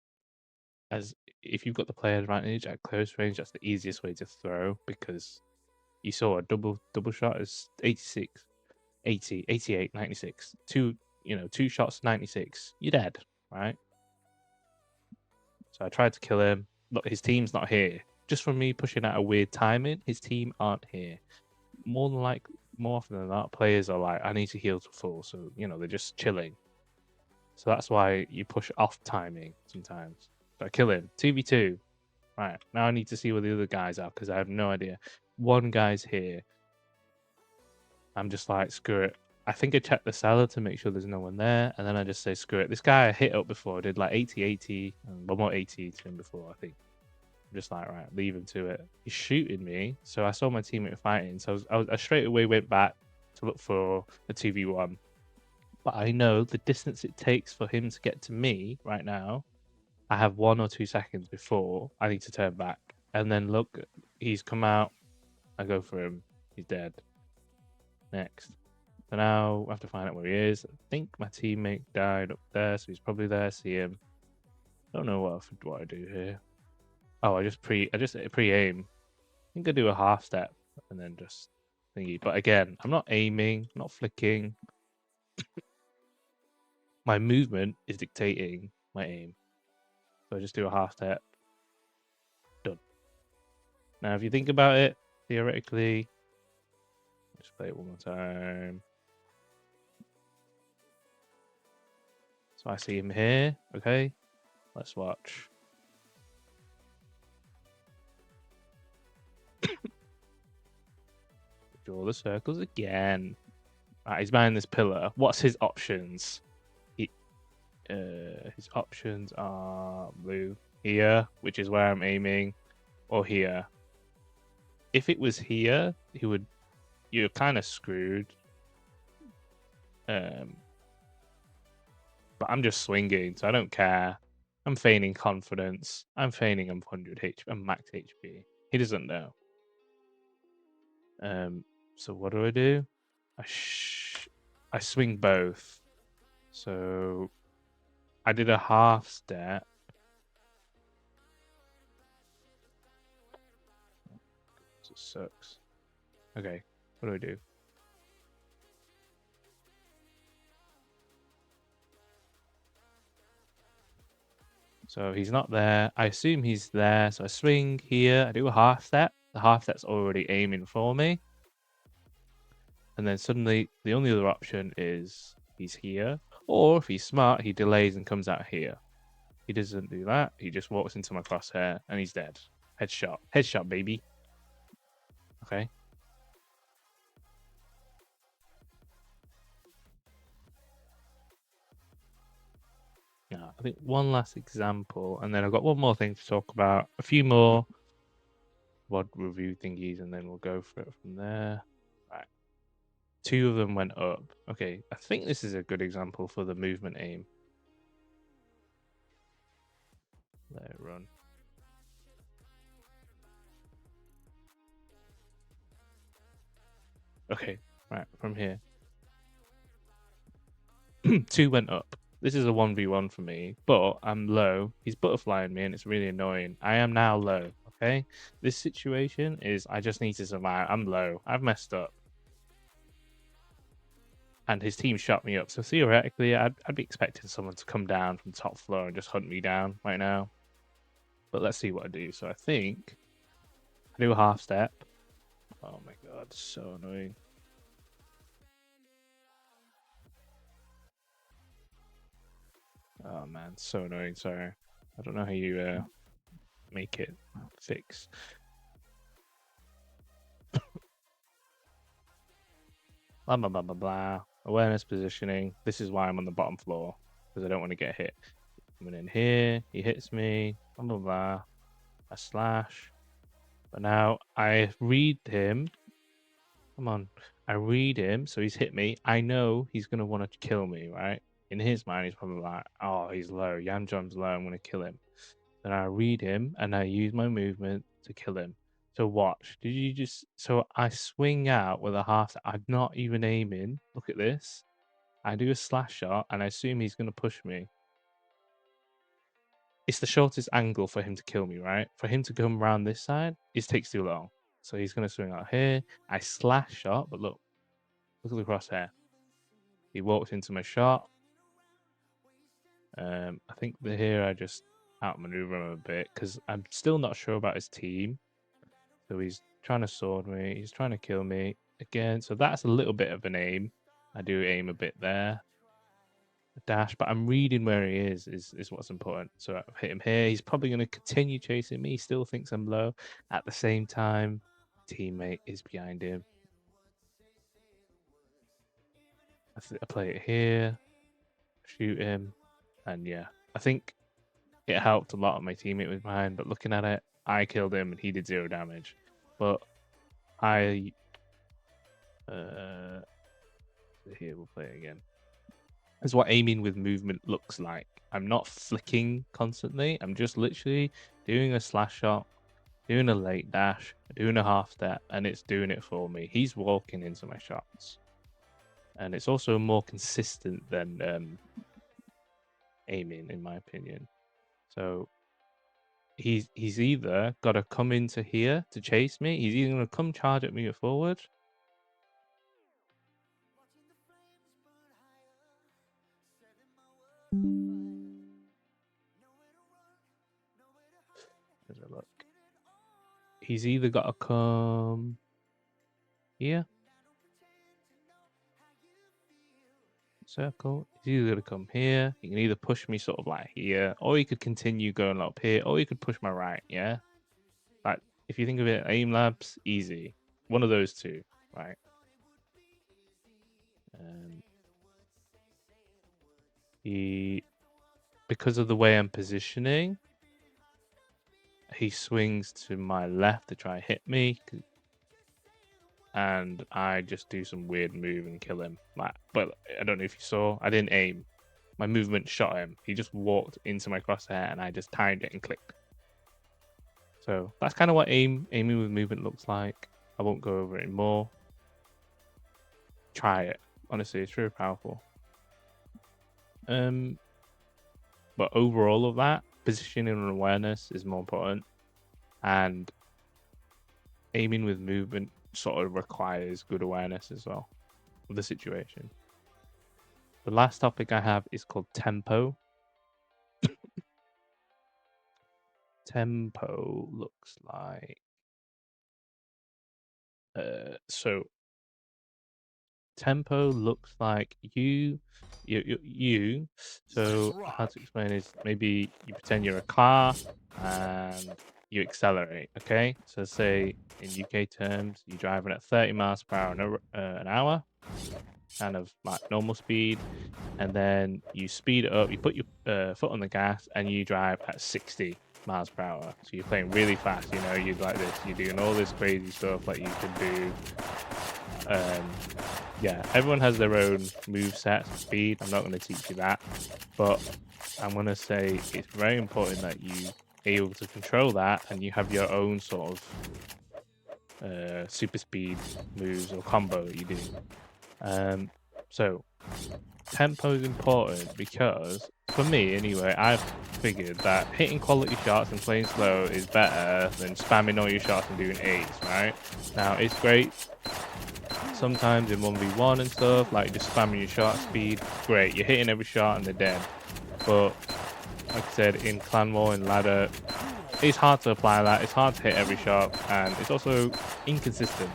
as if you've got the player advantage at close range, that's the easiest way to throw because you saw a double shot is 86, 80, 88, 96. Two shots, 96. You're dead, right? So I tried to kill him. Look, his team's not here. Just from me pushing out a weird timing, his team aren't here. More often than not, players are like, I need to heal to full. So, they're just chilling. So that's why you push off timing sometimes. So I kill him. 2v2. Right. Now I need to see where the other guys are because I have no idea. One guy's here. I'm just like, screw it. I think I checked the cellar to make sure there's no one there. And then I just say, screw it. This guy I hit up before. I did like 80, and one more 80 to him before, I think. I'm just like, right, leave him to it. He's shooting me. So I saw my teammate fighting. So I straight away went back to look for a 2v1. But I know the distance it takes for him to get to me right now. I have 1 or 2 seconds before I need to turn back. And then look, he's come out. I go for him. He's dead. Next. So now I have to find out where he is. I think my teammate died up there, so he's probably there. See him. I don't know what I do here. Oh, I just pre-aim. I think I do a half step and then just thingy. But again, I'm not aiming, not flicking. My movement is dictating my aim. So I just do a half step. Done. Now, if you think about it, theoretically, just play it one more time. So I see him here. Okay, let's watch. Draw the circles again. Right, he's behind this pillar. What's his options? His options are blue here, which is where I'm aiming, or here. If it was here, you're kind of screwed. But I'm just swinging, so I don't care. I'm feigning confidence. I'm feigning I'm 100 HP. I'm max HP. He doesn't know. So what do? I swing both. So I did a half step. It sucks. Okay, what do? So he's not there. I assume he's there. So I swing here. I do a half step. The half step's already aiming for me. And then suddenly the only other option is he's here. Or if he's smart, he delays and comes out here. He doesn't do that. He just walks into my crosshair and he's dead. Headshot. Headshot, baby. Okay. Now, I think one last example, and then I've got one more thing to talk about. A few more WOD review thingies, and then we'll go for it from there. Right. 2 of them went up. Okay, I think this is a good example for the movement aim. Let it run. Okay, right, from here. 2 went up. This is a 1v1 for me, but I'm low. He's butterflying me and it's really annoying. I am now low, okay? This situation is I just need to survive. I'm low. I've messed up. And his team shot me up. So theoretically, I'd be expecting someone to come down from top floor and just hunt me down right now. But let's see what I do. So I think I do a half step. Oh my god, so annoying. Oh man, so annoying. Sorry. I don't know how you make it fix. Blah, blah, blah, blah, blah. Awareness positioning. This is why I'm on the bottom floor, because I don't want to get hit. Coming in here, he hits me. Blah, blah, blah. I slash. But now I read him. Come on. I read him, so he's hit me. I know he's going to want to kill me, right? In his mind, he's probably like, oh, he's low. Yamjom's low. I'm going to kill him. Then I read him, and I use my movement to kill him. So watch. Did you just... So I swing out with a half... I'm not even aiming. Look at this. I do a slash shot, and I assume he's going to push me. It's the shortest angle for him to kill me, right? For him to come around this side, it takes too long. So he's going to swing out here. I slash shot, but look at the crosshair. He walks into my shot. I think here I just outmaneuver him a bit because I'm still not sure about his team. So he's trying to sword me. He's trying to kill me again. So that's a little bit of an aim. I do aim a bit there. A dash, but I'm reading where he is what's important. So I've hit him here. He's probably going to continue chasing me. He still thinks I'm low. At the same time, teammate is behind him. I play it here, shoot him, and yeah, I think it helped a lot. My teammate was behind, but looking at it, I killed him and he did 0 damage. But here we'll play it again. Is what aiming with movement looks like. I'm not flicking constantly. I'm just literally doing a slash shot, doing a late dash, doing a half step, and it's doing it for me. He's walking into my shots. And it's also more consistent than aiming, in my opinion. So he's either got to come into here to chase me. He's either going to come charge at me or forward. There's a look. He's either got to come here. Circle. He's either going to come here. He can either push me sort of like here, or he could continue going up here, or he could push my right, yeah? Like, if you think of it, aim labs, easy. One of those two, right? Because of the way I'm positioning, he swings to my left to try and hit me, and I just do some weird move and kill him. But I don't know if you saw, I didn't aim. My movement shot him. He just walked into my crosshair, and I just timed it and clicked. So that's kind of what aiming with movement looks like. I won't go over it more. Try it. Honestly, it's really powerful. But overall of that, positioning and awareness is more important. And aiming with movement sort of requires good awareness as well of the situation. The last topic I have is called tempo. tempo looks like. So tempo looks like you. So how to explain is maybe you pretend you're a car and you accelerate. Okay, so say in UK terms, you're driving at 30 miles per hour an hour, kind of like normal speed, and then you speed it up. You put your foot on the gas and you drive at 60 miles per hour. So you're playing really fast. You know, you're like this. You're doing all this crazy stuff like you can do. Yeah, everyone has their own move set speed. I'm not going to teach you that, but I'm going to say it's very important that you are able to control that and you have your own sort of super speed moves or combo that you do. So tempo is important because for me anyway, I've figured that hitting quality shots and playing slow is better than spamming all your shots and doing 8s, right? Now it's great sometimes in 1v1 and stuff, like just spamming your shot speed, great, you're hitting every shot and they're dead. But like I said, in clan war and ladder, it's hard to apply that, it's hard to hit every shot, and it's also inconsistent.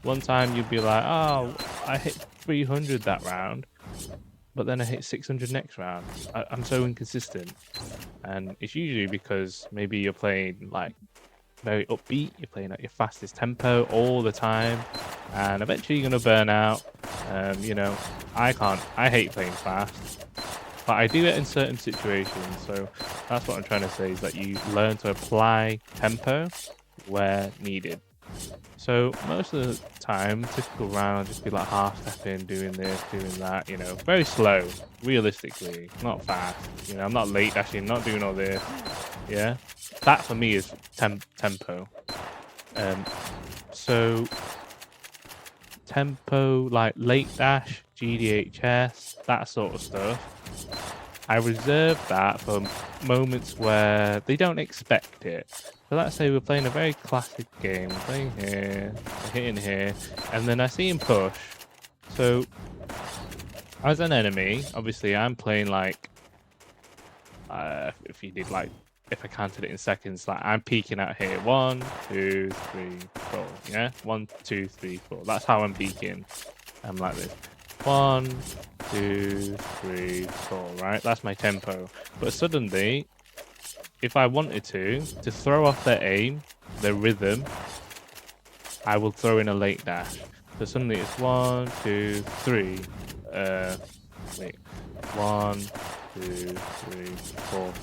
One time you'll be like, oh, I hit 300 that round, but then I hit 600 next round. I'm so inconsistent. And it's usually because maybe you're playing like very upbeat, you're playing at your fastest tempo all the time, and eventually you're gonna burn out. You know, I hate playing fast, but I do it in certain situations. So that's what I'm trying to say, is that you learn to apply tempo where needed. So most of the time, typical round, I'll just be like half stepping, doing this, doing that, you know, very slow, realistically, not fast. You know, I'm not late dashing, not doing all this. Yeah, that for me is tempo. So tempo, like late dash, GDHS, that sort of stuff, I reserve that for moments where they don't expect it. So let's say we're playing a very classic game, we're playing here, we're hitting here, and then I see him push. So as an enemy, obviously I'm playing like, if you did like, if I counted it in seconds, like I'm peaking out here, 1, 2, 3, 4, yeah? 1, 2, 3, 4, that's how I'm peaking. I'm like this. 1, 2, 3, 4, right? That's my tempo. But suddenly, if I wanted to throw off their aim, their rhythm, I will throw in a late dash. So suddenly it's 1, 2, 3. Wait. 1, 2, 3, 4.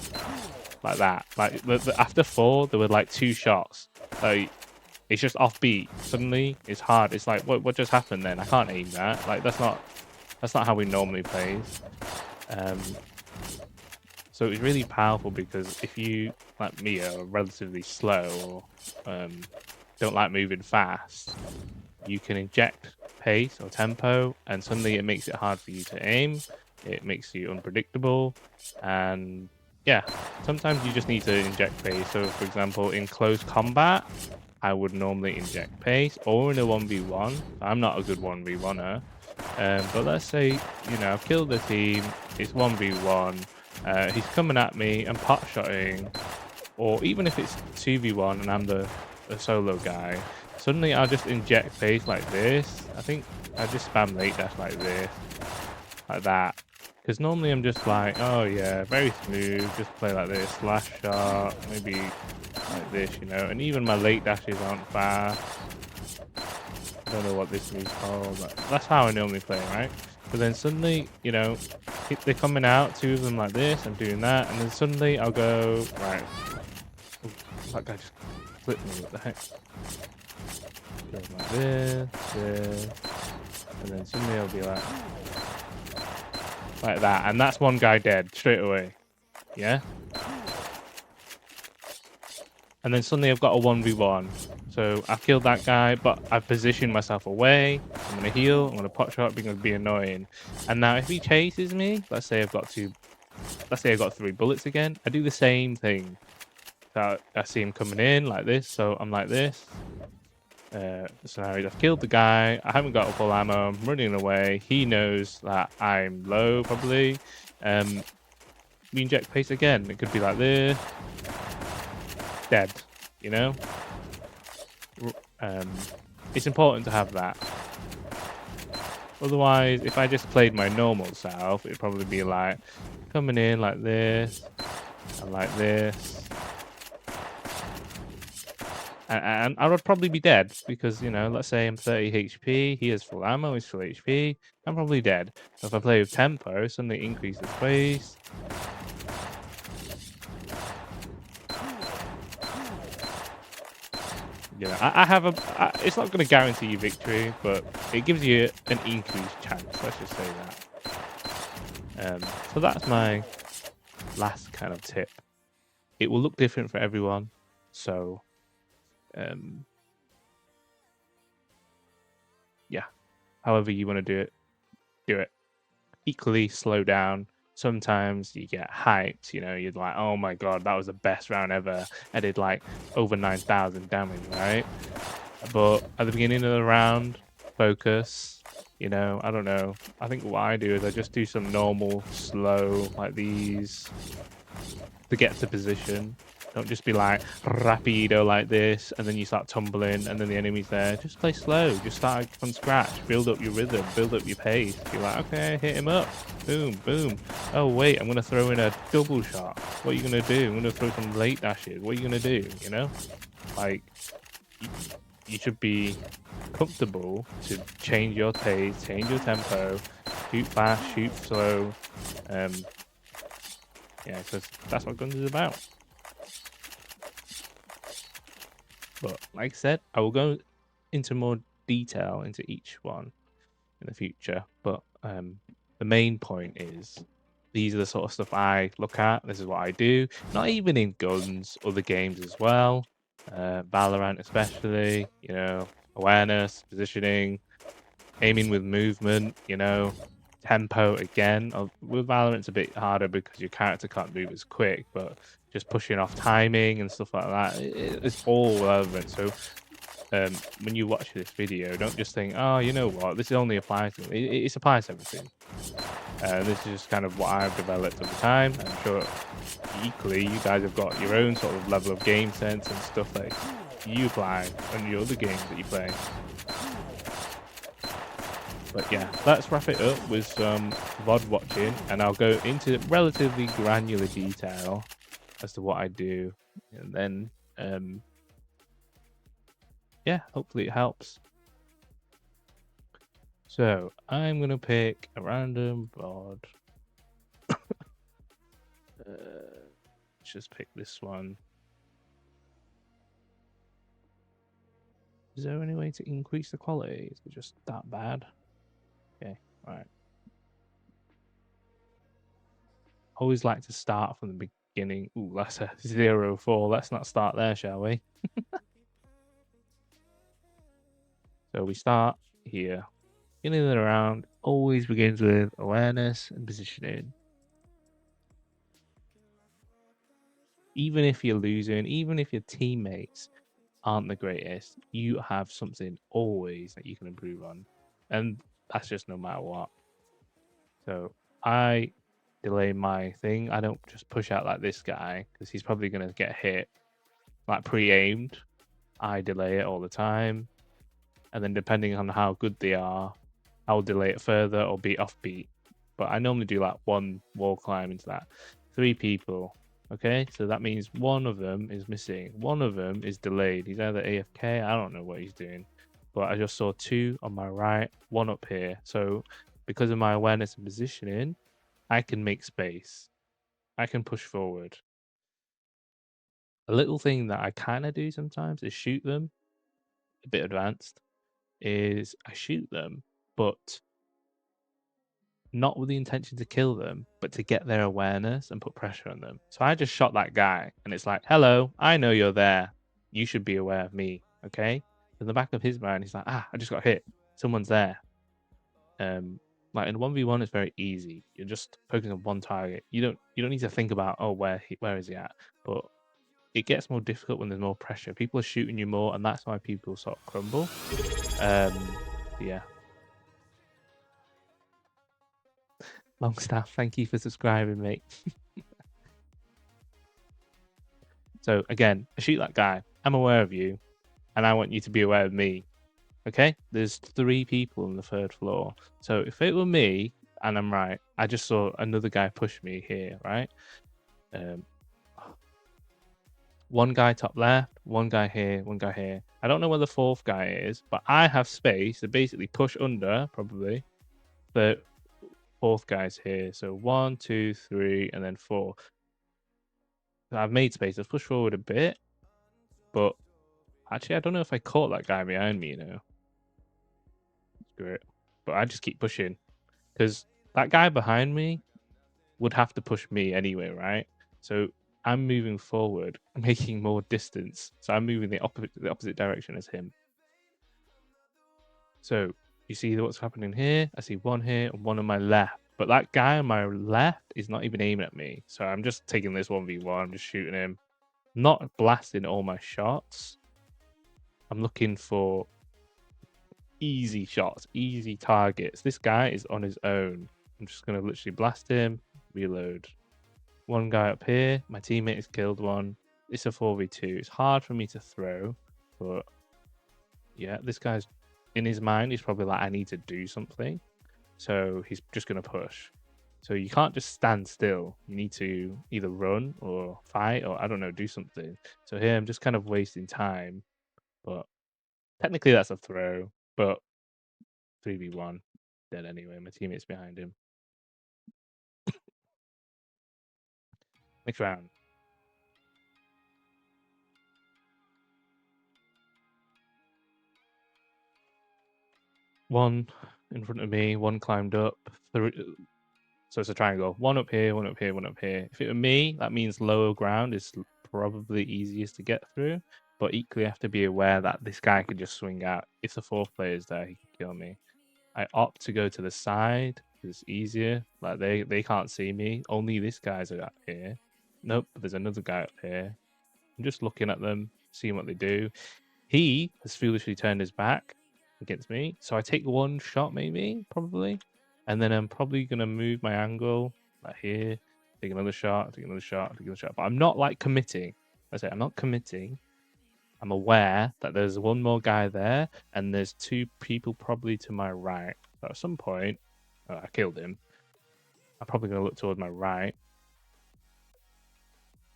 Like that. Like after 4, there were like 2 shots. So it's just offbeat. Suddenly, it's hard. It's like, what just happened then? I can't aim that. Like that's not how we normally play. So it's really powerful because if you, like me, are relatively slow or don't like moving fast, you can inject pace or tempo, and suddenly it makes it hard for you to aim. It makes you unpredictable, and yeah, sometimes you just need to inject pace. So, for example, in close combat, I would normally inject pace, or in a 1v1. I'm not a good 1v1er, but let's say, you know, I've killed the team, it's 1v1, he's coming at me and pot shotting, or even if it's 2v1 and I'm the solo guy, suddenly I'll just inject pace like this. I think I just spam late dash like this, like that. Because normally I'm just like, oh yeah, very smooth, just play like this, last shot, maybe like this, you know, and even my late dashes aren't fast. I don't know what this move's called, but that's how I normally play, right? But then suddenly, you know, they're coming out, 2 of them like this, I'm doing that, and then suddenly I'll go, right, ooh, that guy just flipped me, what the heck? Go like this, and then suddenly I'll be like that, and that's one guy dead straight away, yeah? And then suddenly I've got a 1v1. So I've killed that guy, but I've positioned myself away. I'm going to heal, I'm going to pot shot, because be annoying. And now if he chases me, let's say I've got 3 bullets again, I do the same thing. So I see him coming in like this, so I'm like this. So now I've killed the guy, I haven't got full ammo, I'm running away. He knows that I'm low, probably. re-inject pace again. It could be like this. Dead, you know? It's important to have that. Otherwise, if I just played my normal self, it'd probably be like coming in like this and like this. And I would probably be dead because, you know, let's say I'm 30 HP, he has full ammo, he's full HP, I'm probably dead. So if I play with tempo, suddenly increases pace. You know, I have it's not going to guarantee you victory, but it gives you an increased chance, let's just say that. So that's my last kind of tip. It will look different for everyone, so yeah, however you want to do it. Equally slow down. Sometimes you get hyped, you know, you're like, oh my god, that was the best round ever. I did like over 9,000 damage, right? But at the beginning of the round, focus, you know, I don't know. I think what I do is I just do some normal, slow, like these, to get to position. Don't just be like rapido like this, and then you start tumbling, and then the enemy's there. Just play slow. Just start from scratch. Build up your rhythm. Build up your pace. Be like, okay, hit him up. Boom, boom. Oh wait, I'm gonna throw in a double shot. What are you gonna do? I'm gonna throw some late dashes. What are you gonna do? You know, like you should be comfortable to change your pace, change your tempo, shoot fast, shoot slow. Yeah, because that's what GunZ is about. But like I said, I will go into more detail into each one in the future. But the main point is these are the sort of stuff I look at. This is what I do. Not even in GunZ, other games as well. Valorant especially, you know, awareness, positioning, aiming with movement, you know, tempo again. With Valorant, it's a bit harder because your character can't move as quick, but just pushing off timing and stuff like that, it's all relevant. So when you watch this video, don't just think, oh, you know what, this only applies to me. It applies to everything. This is just kind of what I've developed over time. I'm sure equally you guys have got your own sort of level of game sense and stuff that you apply on your other games that you play. But yeah, let's wrap it up with some VOD watching, and I'll go into relatively granular detail as to what I do, and then yeah, hopefully it helps. So I'm gonna pick a random VOD. Let's just pick this one. Is there any way to increase the quality? Is it just that bad? Okay, all right. Always like to start from the beginning. Ooh, that's a 0-4. Let's not start there, shall we? So we start here. Beginning of the round always begins with awareness and positioning. Even if you're losing, even if your teammates aren't the greatest, you have something always that you can improve on. And that's just no matter what. So I delay my thing. I don't just push out like this guy because he's probably going to get hit like pre-aimed. I delay it all the time. And then depending on how good they are, I'll delay it further or be offbeat. But I normally do like one wall climb into that. 3 people. Okay, so that means one of them is missing. One of them is delayed. He's either AFK. I don't know what he's doing. But I just saw 2 on my right, 1 up here. So because of my awareness and positioning, I can make space. I can push forward. A little thing that I kind of do sometimes is shoot them. A bit advanced. Is I shoot them, but not with the intention to kill them, but to get their awareness and put pressure on them. So I just shot that guy, and it's like, hello, I know you're there. You should be aware of me, okay? In the back of his mind, he's like, I just got hit. Someone's there. Like in 1v1, it's very easy. You're just focusing on one target. You don't need to think about, oh, where is he at? But it gets more difficult when there's more pressure. People are shooting you more, and that's why people sort of crumble. Yeah. Longstaff, thank you for subscribing, mate. So again, I shoot that guy. I'm aware of you, and I want you to be aware of me. Okay? There's 3 people on the 3rd floor. So if it were me, and I'm right, I just saw another guy push me here, right? One guy top left, one guy here, one guy here. I don't know where the 4th guy is, but I have space to basically push under, probably. The 4th guy's here. So 1, 2, 3, and then 4. So I've made space. Let's push forward a bit. But actually, I don't know if I caught that guy behind me, you know. Screw it. But I just keep pushing. Because that guy behind me would have to push me anyway, right? So I'm moving forward, making more distance. So I'm moving the opposite direction as him. So you see what's happening here? I see one here and one on my left. But that guy on my left is not even aiming at me. So I'm just taking this 1v1. I'm just shooting him. Not blasting all my shots. I'm looking for easy shots, easy targets. This guy is on his own. I'm just going to literally blast him, reload. One guy up here. My teammate has killed one. It's a 4v2. It's hard for me to throw, but yeah, this guy's in his mind. He's probably like, I need to do something. So he's just going to push. So you can't just stand still. You need to either run or fight or, I don't know, do something. So here I'm just kind of wasting time. But technically that's a throw. But 3v1. Dead anyway. My teammate's behind him. Next round. One in front of me, one climbed up. So it's a triangle. One up here, one up here, one up here. If it were me, that means lower ground is probably easiest to get through. But equally, I have to be aware that this guy could just swing out. If the 4th player is there, he can kill me. I opt to go to the side because it's easier. Like they can't see me. Only this guy's up here. Nope, but there's another guy up here. I'm just looking at them, seeing what they do. He has foolishly turned his back against me. So I take one shot, maybe, probably. And then I'm probably going to move my angle like here, take another shot, take another shot, take another shot. But I'm not like committing. I say I'm not committing. I'm aware that there's one more guy there and there's 2 people probably to my right. So at some point, I killed him. I'm probably going to look toward my right.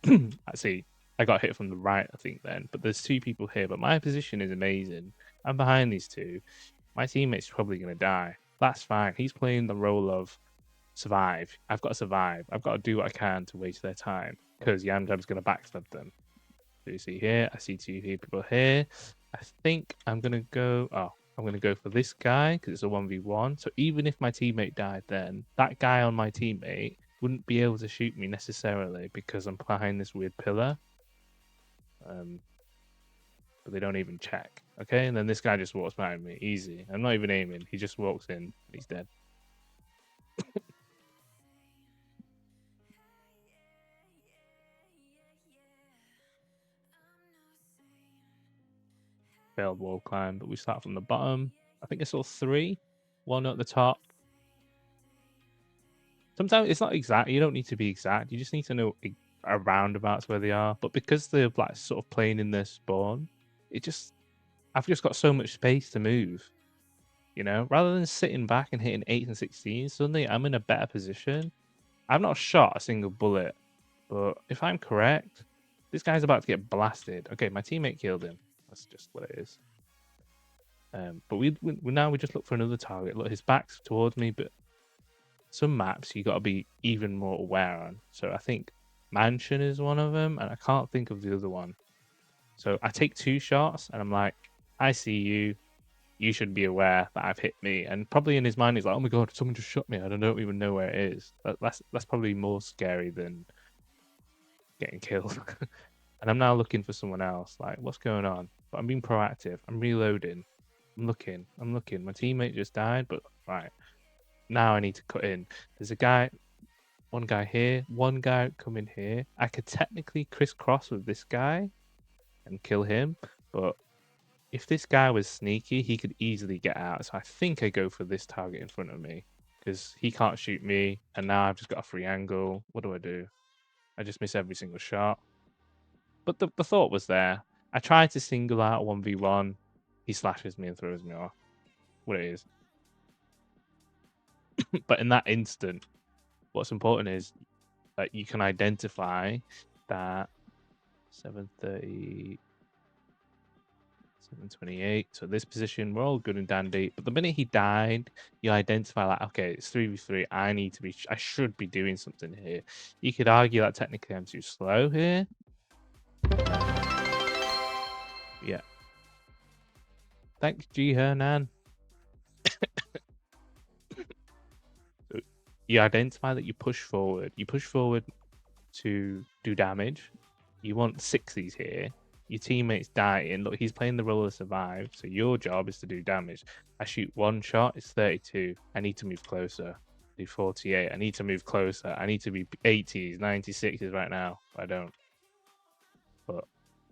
I see. I got hit from the right, I think, then. But there's 2 people here. But my position is amazing. I'm behind these 2. My teammate's probably going to die. That's fine. He's playing the role of survive. I've got to survive. I've got to do what I can to waste their time. Because Yamjam's going to backstab them. So you see here, I see 2 people here. I think I'm going to go... Oh, I'm going to go for this guy because it's a 1v1. So even if my teammate died then, that guy on my teammate wouldn't be able to shoot me necessarily because I'm behind this weird pillar. But they don't even check. Okay, and then this guy just walks behind me. Easy. I'm not even aiming. He just walks in. He's dead. Failed wall climb, but we start from the bottom. I think it's all 3. One at the top. Sometimes it's not exact. You don't need to be exact. You just need to know a roundabouts where they are. But because they're like sort of playing in their spawn, I've just got so much space to move. You know, rather than sitting back and hitting 8s and 16s, suddenly I'm in a better position. I've not shot a single bullet, but if I'm correct, this guy's about to get blasted. Okay, my teammate killed him. That's just what it is. But we just look for another target. Look, his back's towards me, but some maps you got to be even more aware on. So I think Mansion is one of them, and I can't think of the other one. So I take 2 shots, and I'm like, I see you. You should be aware that I've hit me. And probably in his mind, he's like, oh my god, someone just shot me. I don't even know where it is. That's probably more scary than getting killed. And I'm now looking for someone else. Like, what's going on? But I'm being proactive. I'm reloading. I'm looking. My teammate just died, but right. Now I need to cut in. There's one guy here, one guy coming here. I could technically crisscross with this guy and kill him, but if this guy was sneaky, he could easily get out. So I think I go for this target in front of me because he can't shoot me. And now I've just got a free angle. What do? I just miss every single shot. But the thought was there. I tried to single out 1v1. He slashes me and throws me off. What it is. But in that instant, what's important is that you can identify that 730, 728. So this position, we're all good and dandy. But the minute he died, you identify like, okay, it's 3v3. I should be doing something here. You could argue that technically I'm too slow here. Yeah. Thanks, G Hernan. You identify that you push forward. You push forward to do damage. You want 60s here. Your teammate's dying. Look, he's playing the role of survive. So your job is to do damage. I shoot one shot. It's 32. I need to move closer. Do 48. I need to move closer. I need to be 80s, 96s right now. I don't. But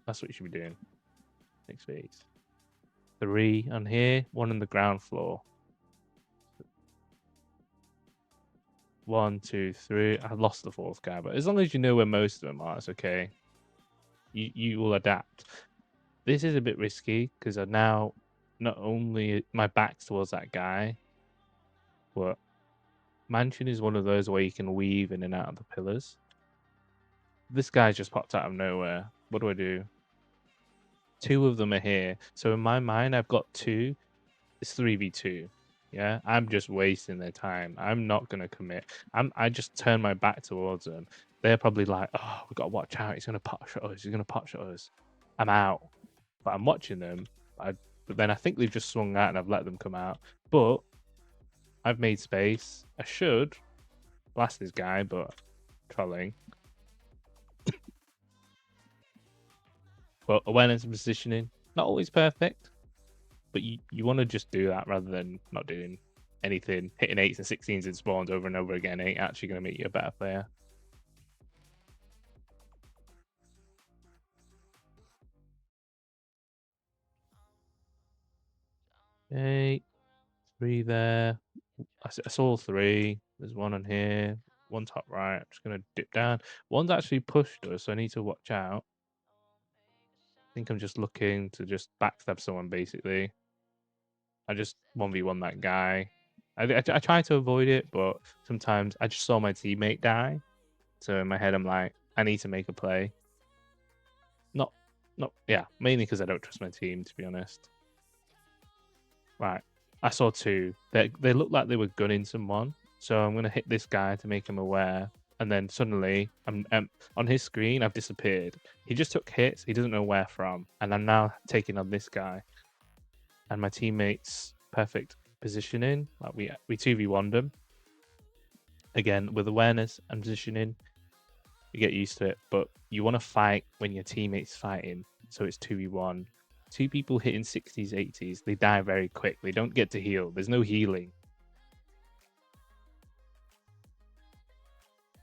that's what you should be doing. Next phase. 3 on here. 1 on the ground floor. 1, 2, 3. I lost the 4th guy, but as long as you know where most of them are, it's okay. You will adapt. This is a bit risky because I now not only my back's towards that guy, but Mansion is one of those where you can weave in and out of the pillars. This guy's just popped out of nowhere. What do I do? 2 of them are here. So in my mind, I've got 2. It's 3v2. Yeah, I'm just wasting their time. I'm not gonna commit. I just turn my back towards them. They're probably like, oh, we gotta watch out. He's gonna pot shot us. He's gonna pot shot us. I'm out. But I'm watching them. But then I think they've just swung out and I've let them come out. But I've made space. I should blast this guy, but trolling. But awareness and positioning, not always perfect. But you want to just do that rather than not doing anything. Hitting 8s and 16s in spawns over and over again ain't actually going to make you a better player. Okay, 3 there. I saw 3. There's 1 on here. 1 top right. I'm just going to dip down. 1's actually pushed us, so I need to watch out. I think I'm just looking to just backstab someone, basically. I just 1v1 that guy. I try to avoid it, but sometimes I just saw my teammate die. So in my head, I'm like, I need to make a play. Yeah, mainly because I don't trust my team, to be honest. Right, I saw 2. They looked like they were gunning someone. So I'm going to hit this guy to make him aware. And then suddenly, I'm on his screen, I've disappeared. He just took hits. He doesn't know where from. And I'm now taking on this guy. And my teammates perfect positioning. Like we 2v1'd them. Again, with awareness and positioning, you get used to it. But you want to fight when your teammate's fighting. So it's 2v1. 2 people hitting 60s, 80s. They die very quick. They don't get to heal. There's no healing.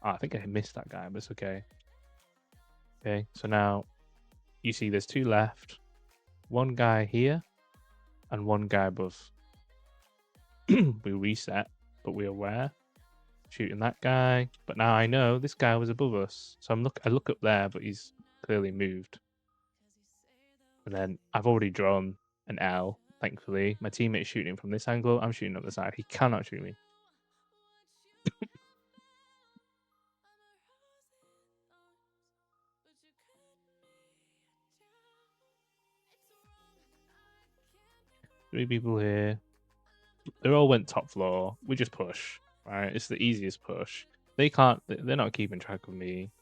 Oh, I think I missed that guy, but it's okay. Okay, so now you see there's 2 left. 1 guy here and 1 guy above. We reset, but we're aware. Shooting that guy, but now I know this guy was above us. So I look up there, but he's clearly moved. And then I've already drawn an L, thankfully. My teammate is shooting from this angle. I'm shooting up the side. He cannot shoot me. 3 people here. They all went top floor. We just push, right? It's the easiest push. They're not keeping track of me.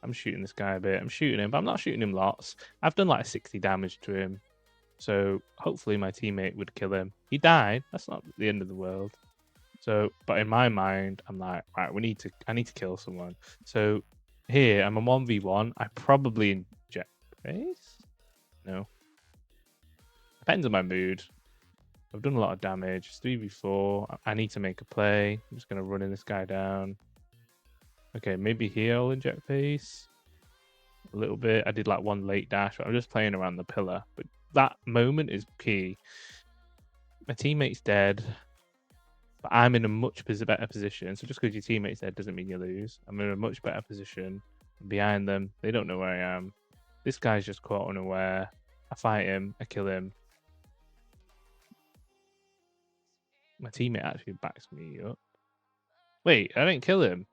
I'm shooting this guy a bit. I'm shooting him, but I'm not shooting him lots. I've done like 60 damage to him. So hopefully my teammate would kill him. He died. That's not the end of the world. So, but in my mind, I'm like, right, I need to kill someone. So here, I'm a 1v1. I probably inject base? No. Depends on my mood. I've done a lot of damage. It's 3v4. I need to make a play. I'm just going to run in this guy down. Okay, maybe here I'll inject pace. A little bit. I did like 1 late dash, but I'm just playing around the pillar. But that moment is key. My teammate's dead, but I'm in a much better position. So just because your teammate's dead doesn't mean you lose. I'm in a much better position. I'm behind them. They don't know where I am. This guy's just caught unaware. I fight him. I kill him. My teammate actually backs me up. Wait, I didn't kill him.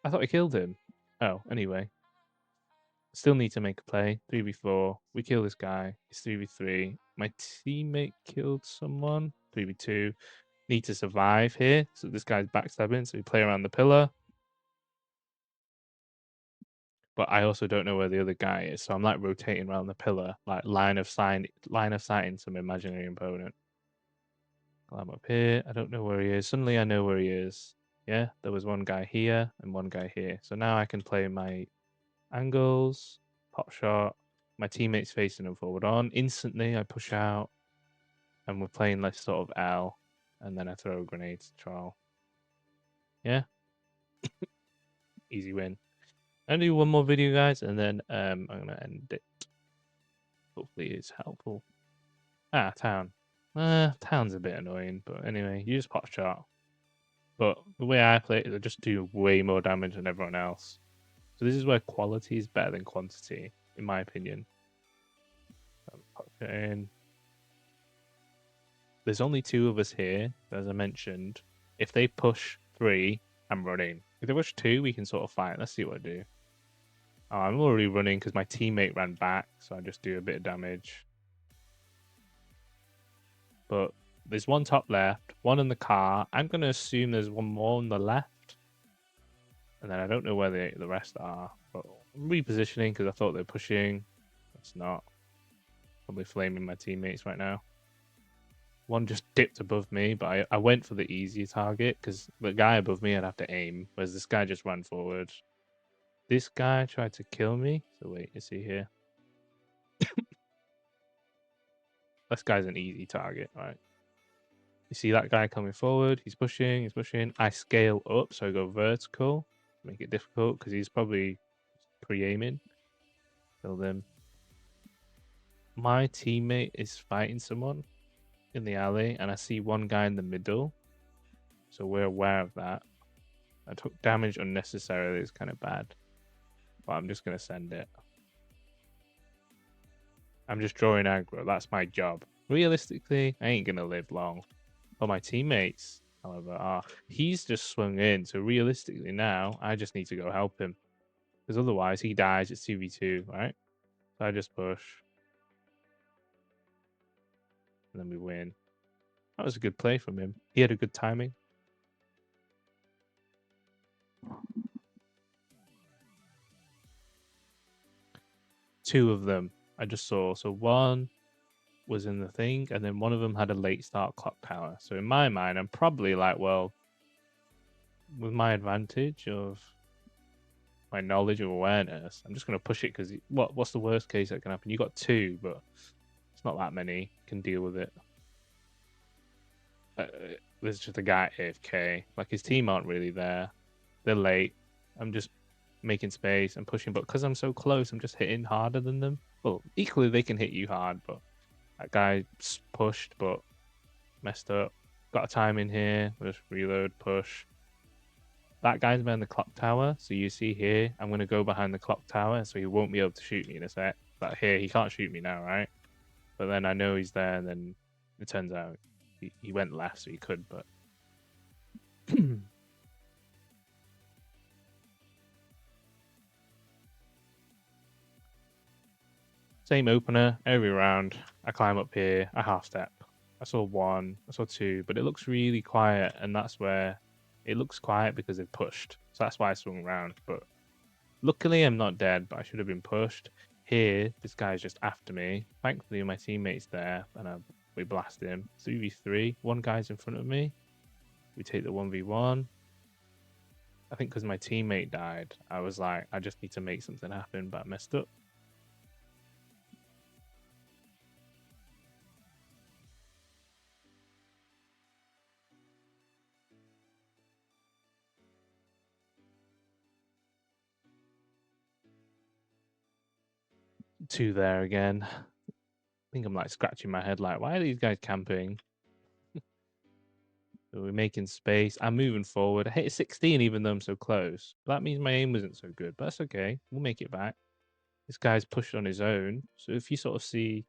I thought I killed him. Oh, anyway. Still need to make a play. 3v4. We kill this guy. It's 3v3. My teammate killed someone. 3v2. Need to survive here. So this guy's backstabbing. So we play around the pillar. But I also don't know where the other guy is. So I'm like rotating around the pillar, like line of sighting some imaginary opponent. I'm up here. I don't know where he is. Suddenly I know where he is. Yeah, there was one guy here and one guy here. So now I can play my angles, pop shot. My teammate's facing him forward on. Instantly I push out and we're playing like sort of L. And then I throw a grenade to trial. Yeah. Easy win. I'll do one more video, guys, and then I'm gonna end it. Hopefully it's helpful. Town. Town's a bit annoying, but anyway, you just pop shot. But the way I play it is I just do way more damage than everyone else. So this is where quality is better than quantity, in my opinion. Pop it in. There's only 2 of us here, as I mentioned. If they push 3, I'm running. If they push 2, we can sort of fight. Let's see what I do. Oh, I'm already running because my teammate ran back, so I just do a bit of damage. But there's one top left, one in the car. I'm going to assume there's one more on the left. And then I don't know where the rest are. But I'm repositioning because I thought they were pushing. That's not. Probably flaming my teammates right now. One just dipped above me, but I went for the easier target because the guy above me I'd have to aim, whereas this guy just ran forward. This guy tried to kill me. So wait, is he here? This guy's an easy target, right? You see that guy coming forward. He's pushing. He's pushing. I scale up, so I go vertical. Make it difficult because he's probably pre-aiming. Kill them. My teammate is fighting someone in the alley, and I see one guy in the middle. So we're aware of that. I took damage unnecessarily. It's kind of bad. But I'm just going to send it. I'm just drawing aggro. That's my job. Realistically, I ain't going to live long. But my teammates, however, are. He's just swung in. So realistically now, I just need to go help him. Because otherwise, he dies. It's 2v2, right? So I just push. And then we win. That was a good play from him. He had a good timing. Two of them I just saw. So one was in the thing, and then one of them had a late start clock tower. So in my mind, I'm probably like, well, with my advantage of my knowledge of awareness, I'm just going to push it because what's the worst case that can happen? You got 2, but it's not that many can deal with it. There's just a guy AFK. Like his team aren't really there. They're late. I'm just making space and pushing, but because I'm so close, I'm just hitting harder than them. Well, equally they can hit you hard, but that guy pushed but messed up. Got a time in here. Just reload, push. That guy's behind the clock tower. So you see here, I'm going to go behind the clock tower so he won't be able to shoot me in a sec. But here, he can't shoot me now, right? But then I know he's there, and then it turns out he went left, so he could, but... Same opener every round. I climb up here, I half step. I saw 1, I saw 2, but it looks really quiet, and that's where it looks quiet because they've pushed. So that's why I swung around. But luckily, I'm not dead, but I should have been pushed. Here, this guy's just after me. Thankfully, my teammate's there, and we blast him. 3v3, one guy's in front of me. We take the 1v1. I think because my teammate died, I was like, I just need to make something happen, but I messed up. Two there again. I think I'm like scratching my head like, why are these guys camping? So we're making space. I'm moving forward. I hit a 16 even though I'm so close. But that means my aim wasn't so good. But that's okay. We'll make it back. This guy's pushed on his own. So if you sort of see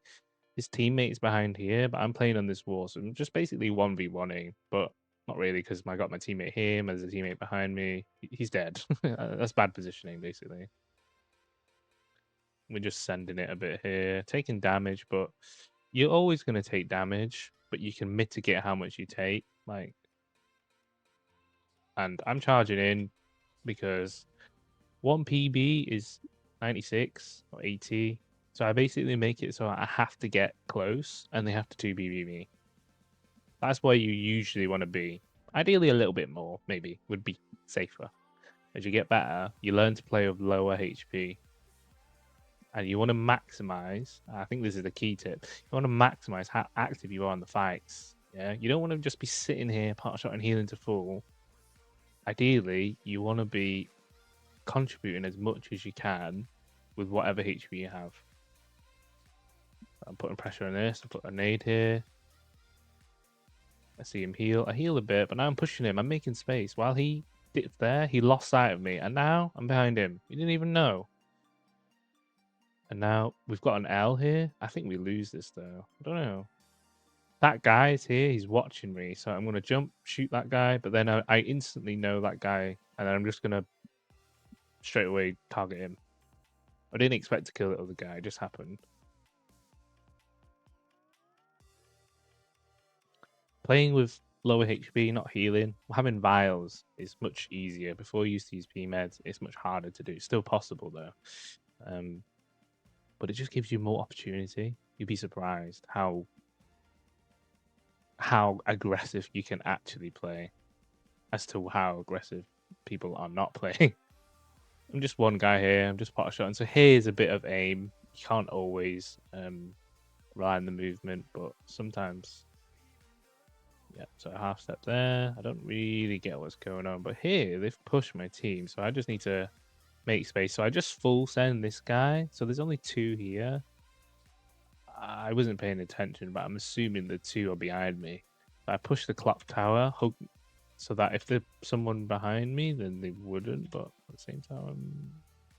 his teammates behind here, but I'm playing on this wall, so I'm just basically 1v1ing, but not really because I got my teammate here, there's a teammate behind me. He's dead. That's bad positioning, basically. We're just sending it a bit here, taking damage, but you're always going to take damage, but you can mitigate how much you take. Like, and I'm charging in because 1 PB is 96 or 80. So I basically make it so I have to get close and they have to 2 PB me. That's where you usually want to be. Ideally, a little bit more, maybe, would be safer. As you get better, you learn to play with lower HP. And you want to maximize, I think this is the key tip, you want to maximize how active you are in the fights. Yeah, you don't want to just be sitting here, pot shot and healing to full. Ideally, you want to be contributing as much as you can with whatever HP you have. I'm putting pressure on this, I put a nade here. I see him heal. I heal a bit, but now I'm pushing him. I'm making space. While he dipped there, he lost sight of me. And now I'm behind him. He didn't even know. And now we've got an L here. I think we lose this, though. I don't know. That guy is here. He's watching me. So I'm going to jump, shoot that guy. But then I instantly know that guy. And then I'm just going to straight away target him. I didn't expect to kill the other guy. It just happened. Playing with lower HP, not healing, having vials is much easier. Before you used to use P-meds, it's much harder to do. Still possible, though. But it just gives you more opportunity. You'd be surprised how aggressive you can actually play as to how aggressive people are not playing. I'm just one guy here. I'm just pot shot. And so here's a bit of aim. You can't always rely on the movement, but sometimes... Yeah, so a half step there. I don't really get what's going on. But here, they've pushed my team. So I just need to make space. So I just full send this guy. So there's only 2 here. I wasn't paying attention, but I'm assuming the 2 are behind me. I push the clock tower, hope so that if there's someone behind me, then they wouldn't. But at the same time, I'm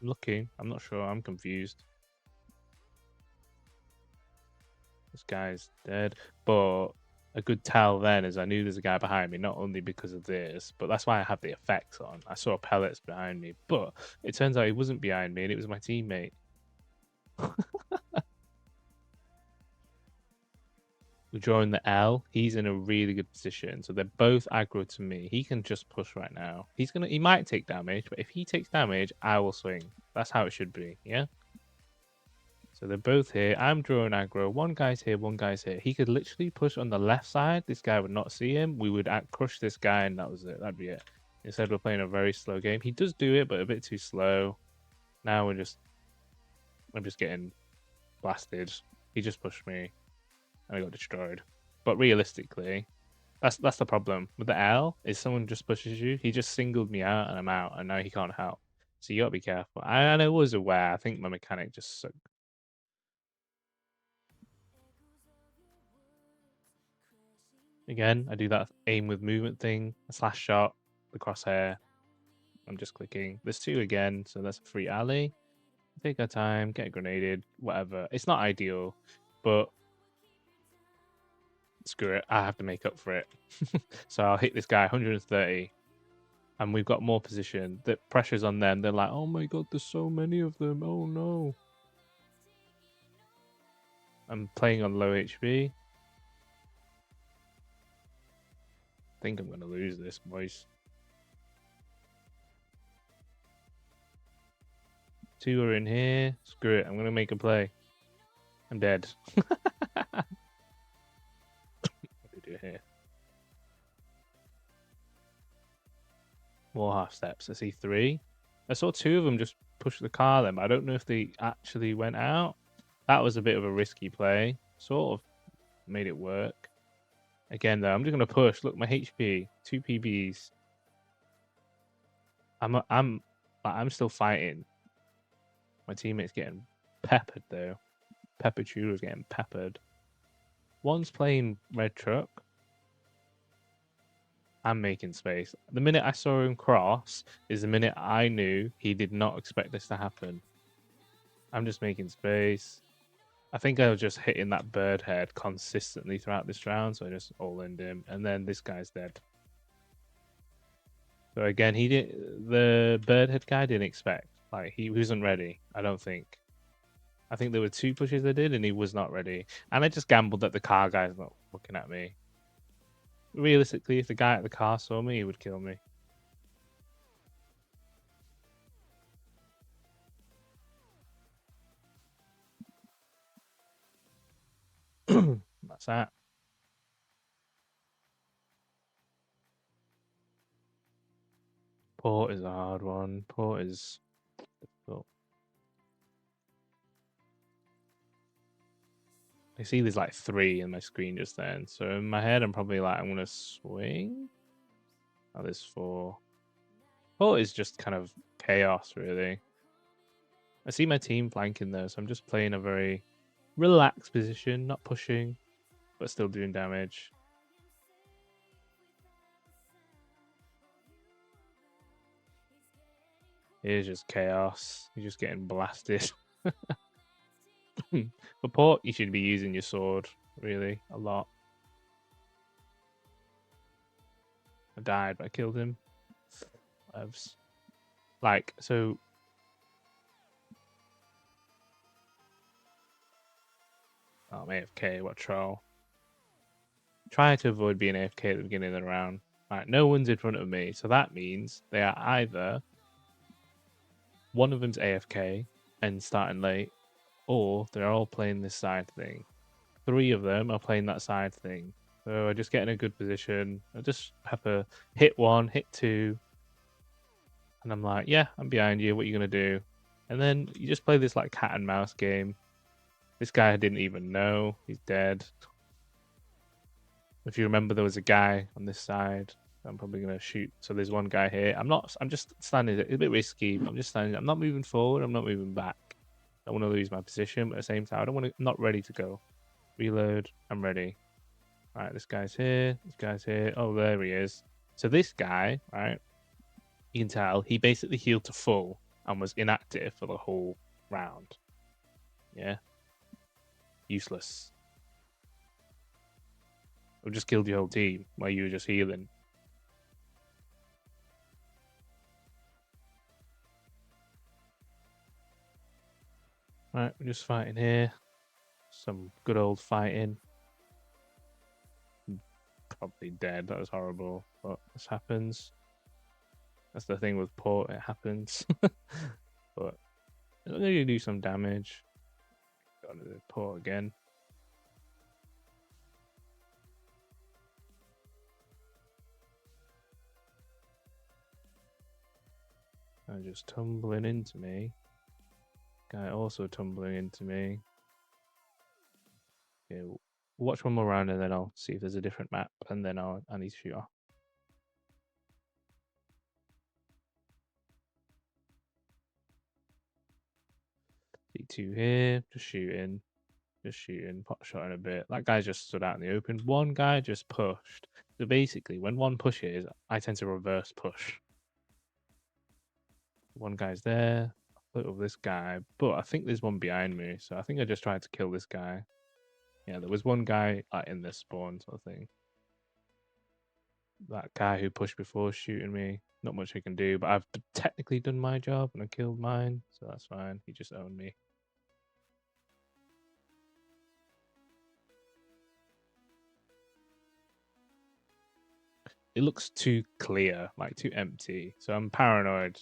looking. I'm not sure. I'm confused. This guy's dead. But a good tell then is I knew there's a guy behind me, not only because of this, but that's why I have the effects on. I saw pellets behind me, but it turns out he wasn't behind me and it was my teammate. We're drawing the L. He's in a really good position. So they're both aggro to me. He can just push right now. He might take damage, but if he takes damage, I will swing. That's how it should be, yeah? So they're both here. I'm drawing aggro. One guy's here, one guy's here. He could literally push on the left side. This guy would not see him. We would crush this guy, and that was it. That'd be it. Instead, we're playing a very slow game. He does do it, but a bit too slow. Now I'm just getting blasted. He just pushed me, and I got destroyed. But realistically, that's the problem with the L. Is someone just pushes you? He just singled me out, and I'm out, and now he can't help. So you gotta be careful. And I was aware. I think my mechanic just sucked. Again, I do that aim with movement thing, a slash shot, the crosshair. I'm just clicking. There's 2 again, so that's a free alley. Take our time, get grenaded, whatever. It's not ideal, but screw it. I have to make up for it. So I'll hit this guy 130, and we've got more position. The pressure's on them. They're like, oh my god, there's so many of them. Oh no. I'm playing on low HP. I think I'm going to lose this, boys. 2 are in here. Screw it. I'm going to make a play. I'm dead. What do we do here? More half steps. I see 3. I saw 2 of them just push the car then, but I don't know if they actually went out. That was a bit of a risky play. Sort of made it work. Again, though, I'm just going to push. Look, my HP, 2 PBs. I'm still fighting. My teammate's getting peppered, though. Pepper Chulo's getting peppered. One's playing red truck. I'm making space. The minute I saw him cross is the minute I knew he did not expect this to happen. I'm just making space. I think I was just hitting that bird head consistently throughout this round, so I just all-ined him, and then this guy's dead. So again, the bird head guy didn't expect. Like, he wasn't ready, I don't think. I think there were 2 pushes I did, and he was not ready. And I just gambled that the car guy's not looking at me. Realistically, if the guy at the car saw me, he would kill me. That's that. Port is a hard one. Port is difficult. I see there's like 3 in my screen just then. So in my head, I'm probably like, I'm going to swing. Oh, there's 4. Port is just kind of chaos, really. I see my team flanking though, so I'm just playing a very relaxed position, not pushing, but still doing damage. Here's just chaos. You're just getting blasted. For Port, you should be using your sword, really, a lot. I died, but I killed him. Like, so... Oh, I'm AFK, what a troll. Try to avoid being AFK at the beginning of the round. Right, no one's in front of me, so that means they are either... One of them's AFK and starting late, or they're all playing this side thing. 3 of them are playing that side thing. So I just get in a good position. I just pepper, hit 1, hit 2, and I'm like, yeah, I'm behind you. What are you gonna do? And then you just play this like cat and mouse game. This guy didn't even know he's dead. If you remember, there was a guy on this side. I'm probably gonna shoot. So there's one guy here. I'm just standing. It's a bit risky. But I'm just standing. I'm not moving forward. I'm not moving back. I don't want to lose my position, but at the same time, I don't want to. I'm not ready to go. Reload. I'm ready. Right, this guy's here. This guy's here. Oh, there he is. So this guy, right? You can tell he basically healed to full and was inactive for the whole round. Yeah. Useless. We just killed your whole team while you were just healing. Right, we're just fighting here. Some good old fighting. Probably dead. That was horrible, but this happens. That's the thing with Port. It happens. But I'm gonna do some damage. Got to do Port again. And just tumbling into me. Guy also tumbling into me. Okay, we'll watch one more round and then I'll see if there's a different map, and then I need to shoot off. D2 here, just shooting, pot shot in a bit. That guy just stood out in the open. One guy just pushed. So basically, when one pushes, I tend to reverse push. One guy's there. I'll put this guy, but I think there's one behind me, so I think I just tried to kill this guy. Yeah, there was one guy in this spawn sort of thing. That guy who pushed before shooting me. Not much I can do, but I've technically done my job and I killed mine, so that's fine. He just owned me. It looks too clear, like too empty. So I'm paranoid.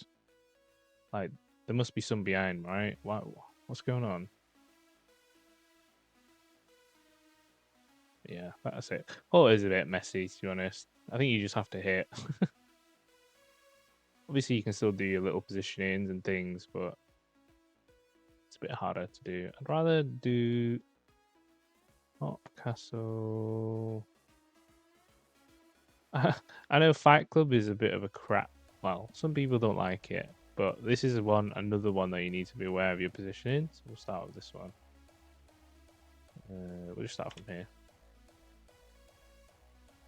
Like, there must be some behind, right? What's going on? Yeah, that's it. Oh, it is a bit messy, to be honest. I think you just have to hit. Obviously, you can still do your little positionings and things, but it's a bit harder to do. I'd rather do Top Castle. I know Fight Club is a bit of a crap. Well, some people don't like it, but this is another one that you need to be aware of your positioning. So we'll start with this one. We'll just start from here.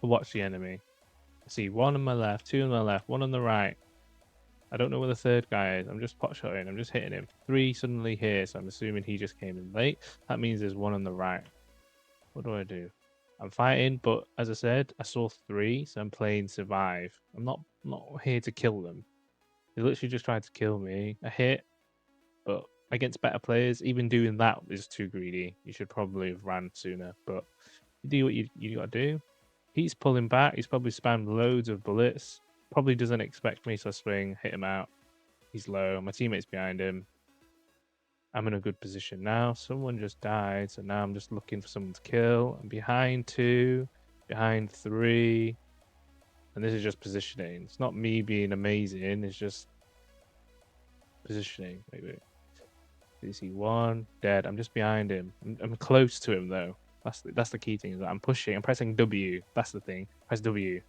We'll watch the enemy. I see one on my left, 2 on my left, 1 on the right. I don't know where the third guy is. I'm just pot shotting. I'm just hitting him. 3 suddenly here, so I'm assuming he just came in late. That means there's 1 on the right. What do I do? I'm fighting, but as I said, I saw 3, so I'm playing survive. I'm not here to kill them. They literally just tried to kill me. I hit, but against better players, even doing that is too greedy. You should probably have ran sooner, but you do what you got to do. He's pulling back. He's probably spammed loads of bullets. Probably doesn't expect me, so I swing, hit him out. He's low. My teammate's behind him. I'm in a good position now. Someone just died, so now I'm just looking for someone to kill. I'm behind 2, behind 3, and this is just positioning. It's not me being amazing. It's just positioning. Wait. DC 1 dead. I'm just behind him. I'm close to him though. That's the key thing. Is that I'm pushing. I'm pressing W. That's the thing. Press W.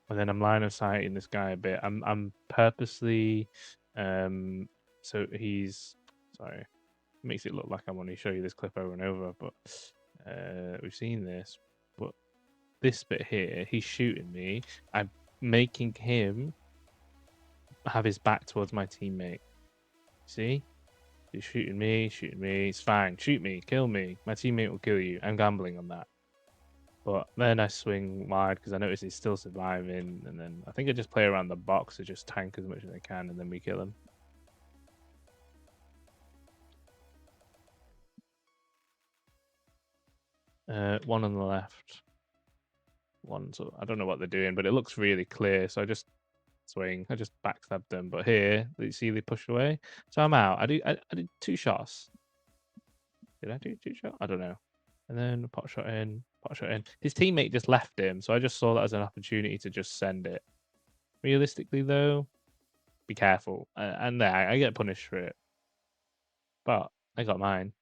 And then I'm line of sighting this guy a bit. I'm purposely so he's sorry. Makes it look like I want to show you this clip over and over, but we've seen this. But this bit here, he's shooting me. I'm making him have his back towards my teammate. See? He's shooting me. It's fine. Shoot me, kill me. My teammate will kill you. I'm gambling on that. But then I swing wide because I notice he's still surviving, and then I think I just play around the box to just tank as much as I can, and then we kill him. One on the left. One, so I don't know what they're doing, but it looks really clear. So I just swing. I just backstabbed them. But here, you see they push away. So I'm out. I did 2 shots. Did I do 2 shots? I don't know. And then pot shot in. His teammate just left him, so I just saw that as an opportunity to just send it. Realistically, though, be careful. And there, I get punished for it. But I got mine.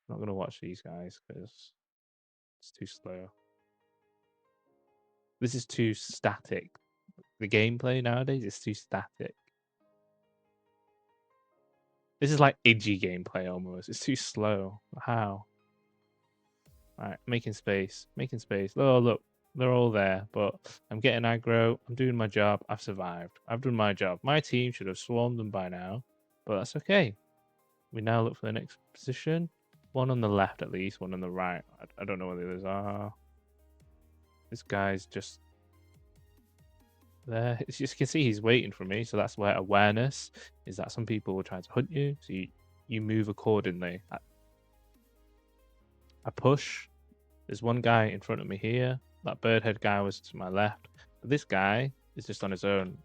I'm not going to watch these guys because it's too slow. This is too static. The gameplay nowadays is too static. This is like edgy gameplay almost. It's too slow. How? Alright, making space. Oh, look. They're all there, but I'm getting aggro. I'm doing my job. I've survived. I've done my job. My team should have swarmed them by now, but that's okay. We now look for the next position. 1 on the left at least, 1 on the right. I don't know where the others are. This guy's just there. As you can see, he's waiting for me, so that's where awareness is that some people will try to hunt you, so you move accordingly. I push. There's one guy in front of me here. That birdhead guy was to my left. But this guy is just on his own.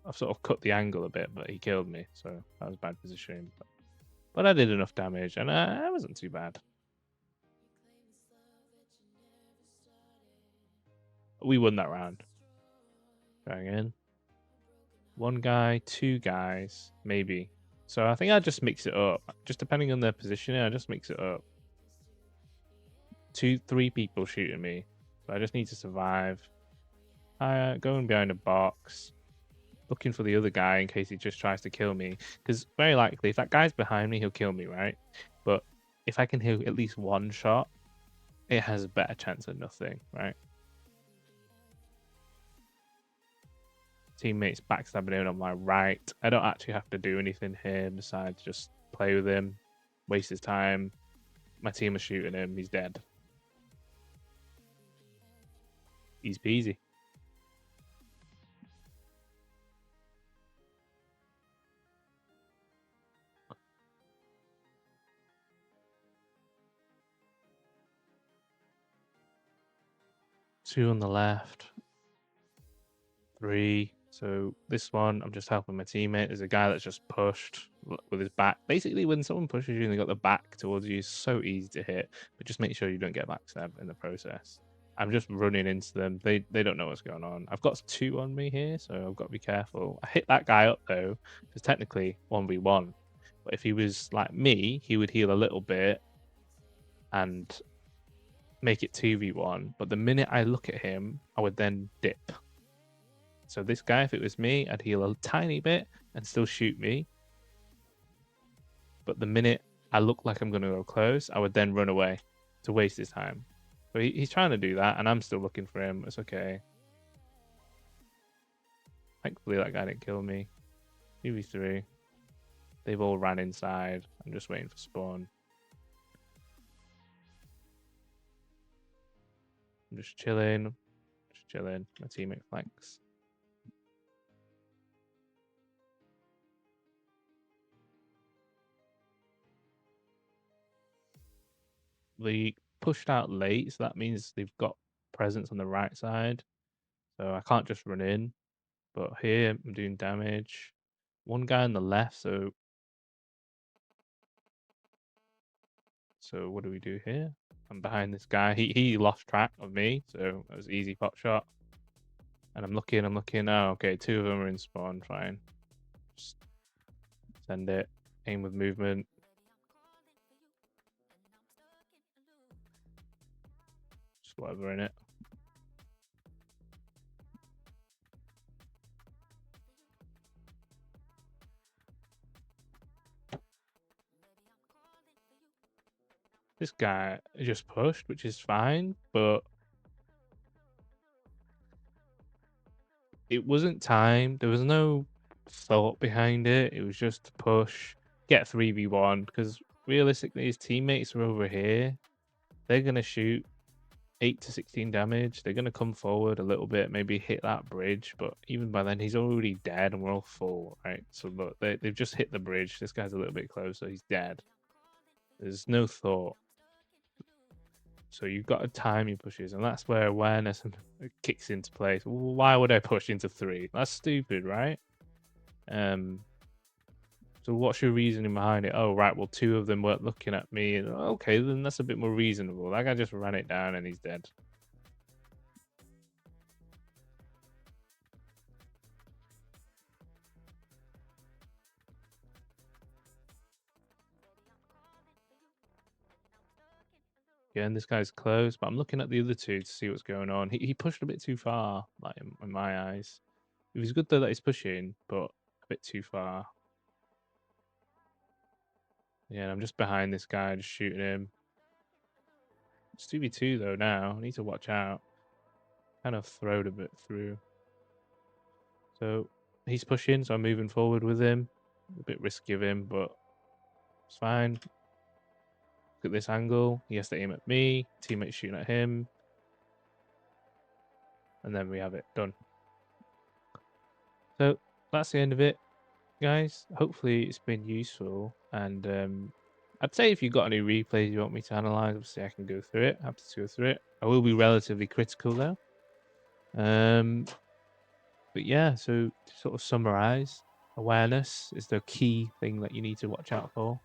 I've sort of cut the angle a bit, but he killed me, so that was bad positioning. But I did enough damage, and I wasn't too bad. We won that round. Going in. 1 guy, 2 guys, maybe. So I think I just mix it up. Just depending on their positioning, I just mix it up. 2, 3 people shooting me. So I just need to survive. Going behind a box. Looking for the other guy in case he just tries to kill me. Because very likely, if that guy's behind me, he'll kill me, right? But if I can hit at least 1 shot, it has a better chance of nothing, right? Teammates backstabbing him on my right. I don't actually have to do anything here besides just play with him, waste his time. My team is shooting him. He's dead. Easy peasy. Two on the left. 3. So this one, I'm just helping my teammate. There's a guy that's just pushed with his back. Basically, when someone pushes you and they got the back towards you, it's so easy to hit. But just make sure you don't get backstabbed in the process. I'm just running into them. They don't know what's going on. I've got 2 on me here, so I've got to be careful. I hit that guy up though, because technically 1v1. But if he was like me, he would heal a little bit and make it 2v1. But the minute I look at him, I would then dip. So this guy, if it was me, I'd heal a tiny bit and still shoot me. But the minute I look like I'm going to go close, I would then run away to waste his time. So he's trying to do that, and I'm still looking for him. It's okay. Thankfully that guy didn't kill me. 2v3. They've all ran inside. I'm just waiting for spawn. I'm just chilling. Just chilling. My teammate flanks. They pushed out late, so that means they've got presence on the right side. So I can't just run in. But here I'm doing damage. One guy on the left, so what do we do here? I'm behind this guy. He lost track of me, so it was an easy pot shot. And I'm looking. Oh, okay, 2 of them are in spawn. Fine. Just send it. Aim with movement. Just whatever in it. This guy just pushed, which is fine, but it wasn't timed. There was no thought behind it. It was just to push, get 3v1, because realistically his teammates are over here. They're going to shoot 8 to 16 damage. They're going to come forward a little bit, maybe hit that bridge, but even by then he's already dead and we're all full, right? So look, they've just hit the bridge. This guy's a little bit closer. He's dead. There's no thought. So you've got to time your pushes, and that's where awareness kicks into place. Why would I push into 3? That's stupid, right? So what's your reasoning behind it? Oh, right, well, 2 of them weren't looking at me. Okay, then that's a bit more reasonable. That guy just ran it down and he's dead. Yeah, and this guy's close, but I'm looking at the other 2 to see what's going on. He pushed a bit too far, like in my eyes. It was good though that he's pushing, but a bit too far. Yeah, and I'm just behind this guy, just shooting him. It's 2v2 though now. I need to watch out. Kind of throwed a bit through. So he's pushing, so I'm moving forward with him. A bit risky of him, but it's fine. Look at this angle. He has to aim at me. Teammates shooting at him. And then we have it done. So that's the end of it, guys. Hopefully it's been useful. And I'd say if you've got any replays you want me to analyze, obviously I can go through it. Happy to go through it. I will be relatively critical though. But yeah, so to sort of summarize, awareness is the key thing that you need to watch out for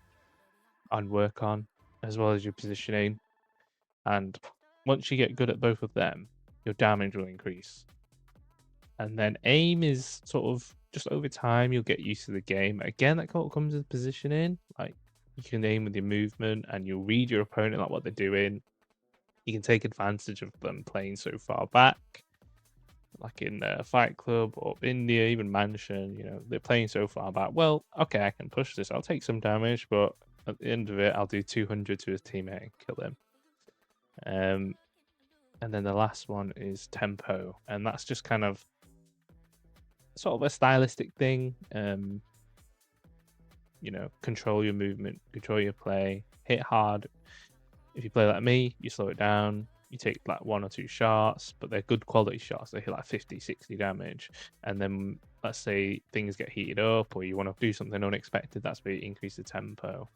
and work on, as well as your positioning. And once you get good at both of them, your damage will increase. And then aim is sort of just over time, you'll get used to the game. Again, that comes with positioning. Like you can aim with your movement and you'll read your opponent, like what they're doing. You can take advantage of them playing so far back. Like in Fight Club or India, even Mansion, you know, they're playing so far back. Well, okay, I can push this. I'll take some damage, but at the end of it, I'll do 200 to his teammate and kill him. And then the last one is tempo, and that's just kind of sort of a stylistic thing. You know, control your movement, control your play, hit hard. If you play like me, you slow it down. You take like 1 or 2 shots, but they're good quality shots. They hit like 50, 60 damage. And then let's say things get heated up or you want to do something unexpected, that's where you increase the tempo.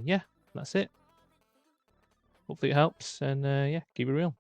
Yeah, that's it. Hopefully it helps. And yeah, keep it real.